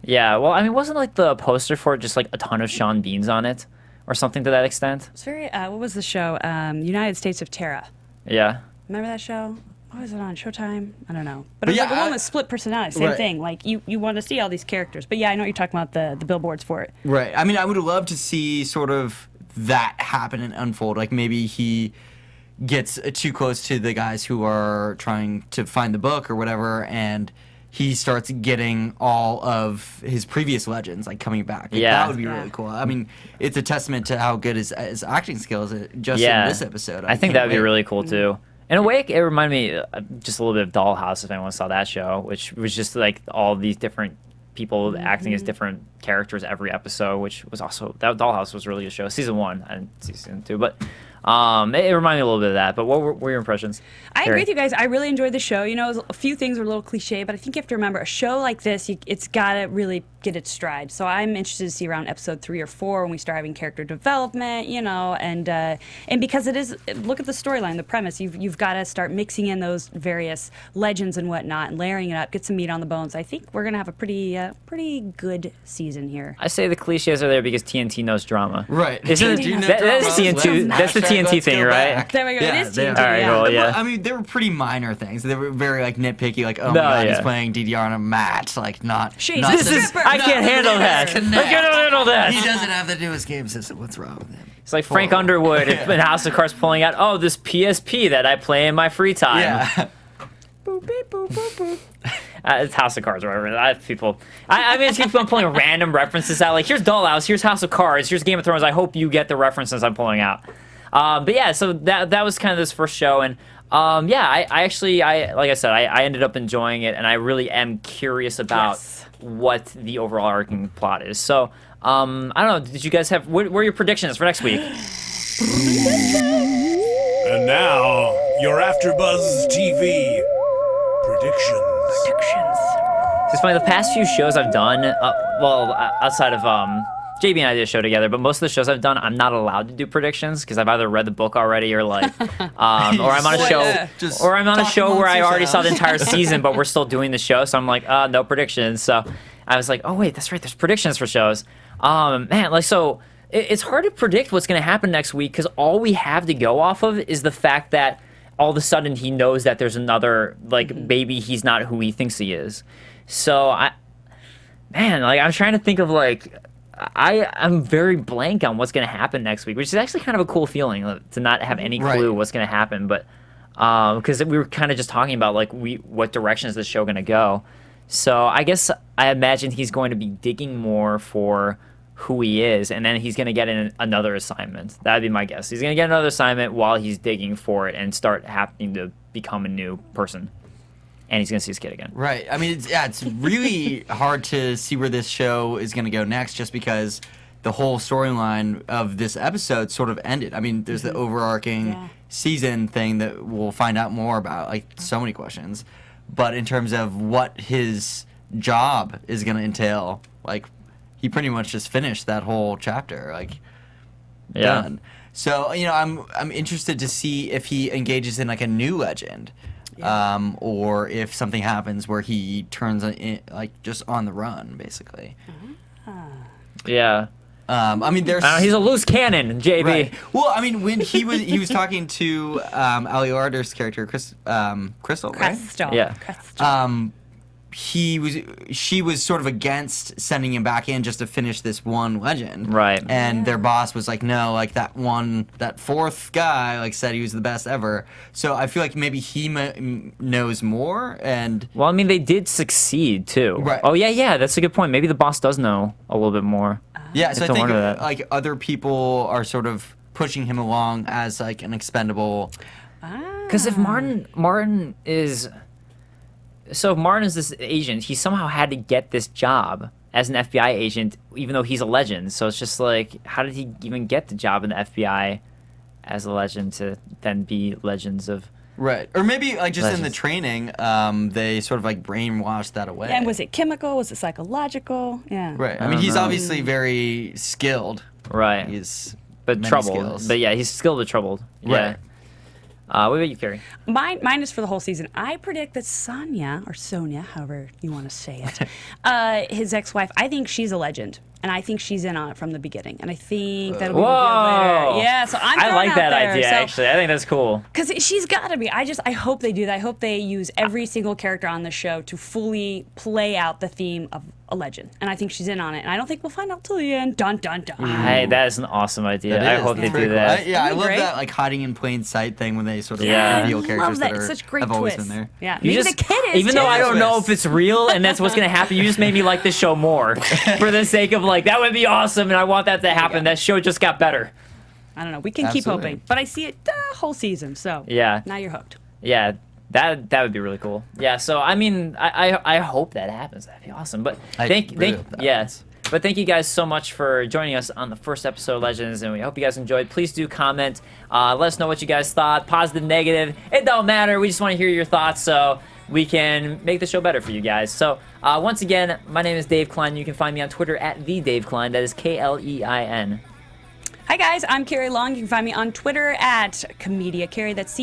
[SPEAKER 4] Yeah, well, I mean, wasn't like the poster for it just like a ton of Sean Beans on it, or something to that extent?
[SPEAKER 6] It's very. What was the show? United States of Terra.
[SPEAKER 4] Yeah.
[SPEAKER 6] Remember that show? What was it on Showtime? I don't know. But it was like a woman with split personality. Same thing. Like you want to see all these characters. But yeah, I know you're talking about the billboards for it.
[SPEAKER 5] Right. I mean, I would love to see sort of that happen and unfold. Like maybe he gets too close to the guys who are trying to find the book or whatever, and he starts getting all of his previous legends like coming back. Like, that would be really cool. I mean, it's a testament to how good his acting skills just in this episode.
[SPEAKER 4] I think that would be really cool too. In a way, it reminded me just a little bit of Dollhouse, if anyone saw that show, which was just like all these different people acting as different characters every episode, which was also, that Dollhouse was really a show. Season 1, I didn't see season 2, but it reminded me a little bit of that. But what were your impressions?
[SPEAKER 6] I agree with you guys. I really enjoyed the show. You know, a few things were a little cliche, but I think you have to remember a show like this, it's got to really get its stride. So I'm interested to see around episode 3 or 4 when we start having character development, you know, and because it is, look at the storyline, the premise. You've got to start mixing in those various legends and whatnot and layering it up, get some meat on the bones. I think we're gonna have a pretty good season here.
[SPEAKER 4] I say the cliches are there because TNT knows drama.
[SPEAKER 5] Right.
[SPEAKER 4] Isn't that's TNT? That's the TNT thing, right?
[SPEAKER 6] There we go. It is TNT.
[SPEAKER 4] All right, well, yeah.
[SPEAKER 5] I mean, they were pretty minor things. They were very like nitpicky. Like, oh my god, he's playing DDR on a mat. Like, not.
[SPEAKER 4] I can't handle that. I can't handle that.
[SPEAKER 5] He doesn't have the newest game system. What's wrong with him?
[SPEAKER 4] It's like Frank Underwood in House of Cards pulling out, oh, this PSP that I play in my free time.
[SPEAKER 5] Yeah.
[SPEAKER 6] Boop, beep, boop, boop, boop.
[SPEAKER 4] It's House of Cards or whatever. I mean, it's keep on pulling random references out. Like, here's Dollhouse, here's House of Cards, here's Game of Thrones. I hope you get the references I'm pulling out. But yeah, so that was kind of this first show, and yeah, I actually like I said, I ended up enjoying it, and I really am curious about what the overall arcing plot is. So I don't know. Did you guys have what were your predictions for next week?
[SPEAKER 1] And now your AfterBuzz TV predictions.
[SPEAKER 4] It's funny. The past few shows I've done, outside of JB and I did a show together, but most of the shows I've done, I'm not allowed to do predictions because I've either read the book already or like, or I'm on a show, where I already saw the entire season, but we're still doing the show. So I'm like, no predictions. So I was like, oh wait, that's right. There's predictions for shows. Man, like so. It's hard to predict what's going to happen next week because all we have to go off of is the fact that all of a sudden he knows that there's another, like, maybe he's not who he thinks he is. So, I'm trying to think of, like, I'm very blank on what's going to happen next week, which is actually kind of a cool feeling to not have any clue what's going to happen. But, because we were kind of just talking about, like, what direction is the show going to go. So, I guess I imagine he's going to be digging more for who he is, and then he's going to get another assignment. That'd be my guess. He's going to get another assignment while he's digging for it and start having to become a new person. And he's going to see his kid again.
[SPEAKER 5] Right. I mean, it's really hard to see where this show is going to go next just because the whole storyline of this episode sort of ended. I mean, there's the overarching season thing that we'll find out more about, like so many questions. But in terms of what his job is going to entail, like, he pretty much just finished that whole chapter, like, done. So, you know, I'm interested to see if he engages in, like, a new legend, or if something happens where he turns, like, just on the run, basically.
[SPEAKER 4] Yeah.
[SPEAKER 5] I mean, there's...
[SPEAKER 4] he's a loose cannon, JB.
[SPEAKER 5] Right. Well, I mean, when he was talking to Ali Larter's character, Crystal, right?
[SPEAKER 6] Yeah.
[SPEAKER 5] Crystal. She was sort of against sending him back in just to finish this one legend.
[SPEAKER 4] Right.
[SPEAKER 5] And their boss was like, no, like that fourth guy, like said he was the best ever. So I feel like maybe he knows more and...
[SPEAKER 4] Well, I mean, they did succeed too.
[SPEAKER 5] Right.
[SPEAKER 4] Oh, yeah, that's a good point. Maybe the boss does know a little bit more.
[SPEAKER 5] Yeah, so I
[SPEAKER 4] It's a
[SPEAKER 5] think
[SPEAKER 4] wonder that.
[SPEAKER 5] like other people are sort of pushing him along as like an expendable.
[SPEAKER 4] Because if Martin is, so if Martin is this agent, he somehow had to get this job as an FBI agent, even though he's a legend. So it's just like, how did he even get the job in the FBI as a legend to then be legends of?
[SPEAKER 5] Right. Or maybe like just in the
[SPEAKER 4] Legends.
[SPEAKER 5] training, they sort of like brainwashed that away.
[SPEAKER 6] And was it chemical? Was it psychological? Yeah.
[SPEAKER 5] Right. I mean, he's obviously very skilled.
[SPEAKER 4] Right.
[SPEAKER 5] He's
[SPEAKER 4] But
[SPEAKER 5] many
[SPEAKER 4] troubled.
[SPEAKER 5] skills.
[SPEAKER 4] But yeah, he's skilled but troubled. Yeah.
[SPEAKER 5] Right.
[SPEAKER 4] What about you, Carrie?
[SPEAKER 6] Mine is for the whole season. I predict that Sonia, or Sonia, however you want to say it, his ex-wife, I think she's a legend. And I think she's in on it from the beginning. And I think that'll be revealed later. Yeah, so I'm
[SPEAKER 4] I
[SPEAKER 6] throwing
[SPEAKER 4] like
[SPEAKER 6] out
[SPEAKER 4] that
[SPEAKER 6] there.
[SPEAKER 4] idea,
[SPEAKER 6] So-
[SPEAKER 4] actually. I think that's cool.
[SPEAKER 6] Because she's got to be. I hope they do that. I hope they use every single character on the show to fully play out the theme of a legend. And I think she's in on it. And I don't think we'll find out till the end. Dun, dun, dun.
[SPEAKER 4] Hey, that is an awesome idea.
[SPEAKER 5] That
[SPEAKER 4] I
[SPEAKER 5] is.
[SPEAKER 4] hope they
[SPEAKER 5] That's
[SPEAKER 4] do
[SPEAKER 5] very cool.
[SPEAKER 4] that.
[SPEAKER 5] I
[SPEAKER 6] That'd be
[SPEAKER 5] love
[SPEAKER 6] great.
[SPEAKER 5] that like hiding in plain sight thing when they sort of
[SPEAKER 4] Yeah.
[SPEAKER 5] reveal
[SPEAKER 6] I
[SPEAKER 5] characters
[SPEAKER 6] love that.
[SPEAKER 5] that
[SPEAKER 6] It's
[SPEAKER 5] are,
[SPEAKER 6] such great
[SPEAKER 5] have always
[SPEAKER 6] twist.
[SPEAKER 5] been there.
[SPEAKER 6] Yeah,
[SPEAKER 4] You
[SPEAKER 6] maybe
[SPEAKER 4] just,
[SPEAKER 6] the kid is
[SPEAKER 4] even though
[SPEAKER 6] too.
[SPEAKER 4] I don't know
[SPEAKER 5] Twist.
[SPEAKER 4] if it's real and that's what's gonna happen, you just made me like this show more for the sake of like that would be awesome and I want that to happen. That show just got better.
[SPEAKER 6] I don't know. We can keep
[SPEAKER 5] Absolutely.
[SPEAKER 6] hoping. But I see it whole season. So
[SPEAKER 4] Yeah.
[SPEAKER 6] now you're hooked.
[SPEAKER 4] Yeah, that would be really cool. Yeah, so I mean, I hope that happens. That'd be awesome. But
[SPEAKER 5] I really hope that happens.
[SPEAKER 4] But thank you guys so much for joining us on the first episode of Legends, and we hope you guys enjoyed. Please do comment. Let us know what you guys thought, positive, negative. It don't matter. We just want to hear your thoughts so we can make the show better for you guys. So once again, my name is Dave Klein. You can find me on Twitter at @TheDaveKlein. That is Klein.
[SPEAKER 6] Hi guys, I'm Carrie Long. You can find me on Twitter at Comedia Carrie. That's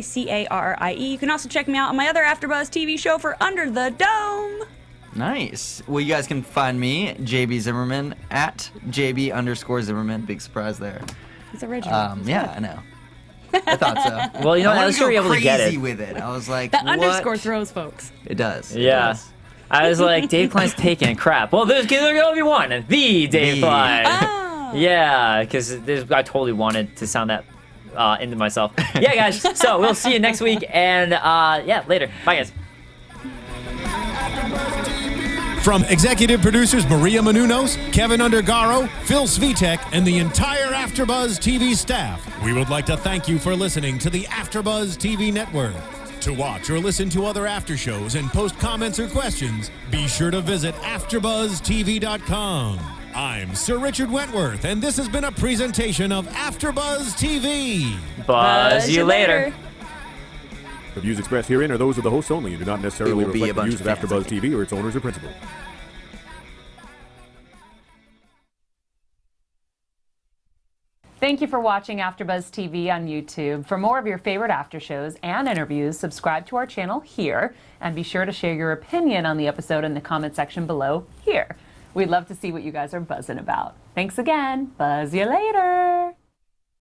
[SPEAKER 6] COMEDIACARRIE. You can also check me out on my other AfterBuzz TV show for Under the Dome.
[SPEAKER 5] Nice. Well, you guys can find me, JB Zimmerman, at JB_Zimmerman. Big surprise there.
[SPEAKER 6] It's original.
[SPEAKER 5] Yeah, I know. I thought so.
[SPEAKER 4] Well, you know,
[SPEAKER 5] I
[SPEAKER 4] I
[SPEAKER 5] wanted
[SPEAKER 4] was
[SPEAKER 5] to
[SPEAKER 4] sure
[SPEAKER 5] go
[SPEAKER 4] you're able to get
[SPEAKER 5] crazy
[SPEAKER 4] it.
[SPEAKER 5] with it. I was like,
[SPEAKER 6] That
[SPEAKER 5] what?
[SPEAKER 6] underscore throws folks.
[SPEAKER 5] It does. It
[SPEAKER 4] Yeah.
[SPEAKER 5] does.
[SPEAKER 4] I was like, Dave Klein's taking crap. Well, there's going to be one. The Dave
[SPEAKER 5] The.
[SPEAKER 4] Klein.
[SPEAKER 6] Oh.
[SPEAKER 4] Yeah, because I totally wanted to sound that into myself. Yeah, guys. So we'll see you next week. And yeah, later. Bye, guys.
[SPEAKER 3] From executive producers Maria Menounos, Kevin Undergaro, Phil Svitek, and the entire AfterBuzz TV staff, we would like to thank you for listening to the AfterBuzz TV network. To watch or listen to other after shows and post comments or questions, be sure to visit AfterBuzzTV.com. I'm Sir Richard Wentworth, and this has been a presentation of AfterBuzz TV.
[SPEAKER 4] Buzz you later.
[SPEAKER 7] The views expressed herein are those of the hosts only and do not necessarily
[SPEAKER 5] will be
[SPEAKER 7] reflect
[SPEAKER 5] a
[SPEAKER 7] the
[SPEAKER 5] bunch
[SPEAKER 7] views of
[SPEAKER 5] of fans, I
[SPEAKER 7] AfterBuzz TV or its owners or principals.
[SPEAKER 8] Thank you for watching AfterBuzz TV on YouTube. For more of your favorite after shows and interviews, subscribe to our channel here, and be sure to share your opinion on the episode in the comment section below here. We'd love to see what you guys are buzzing about. Thanks again. Buzz you later.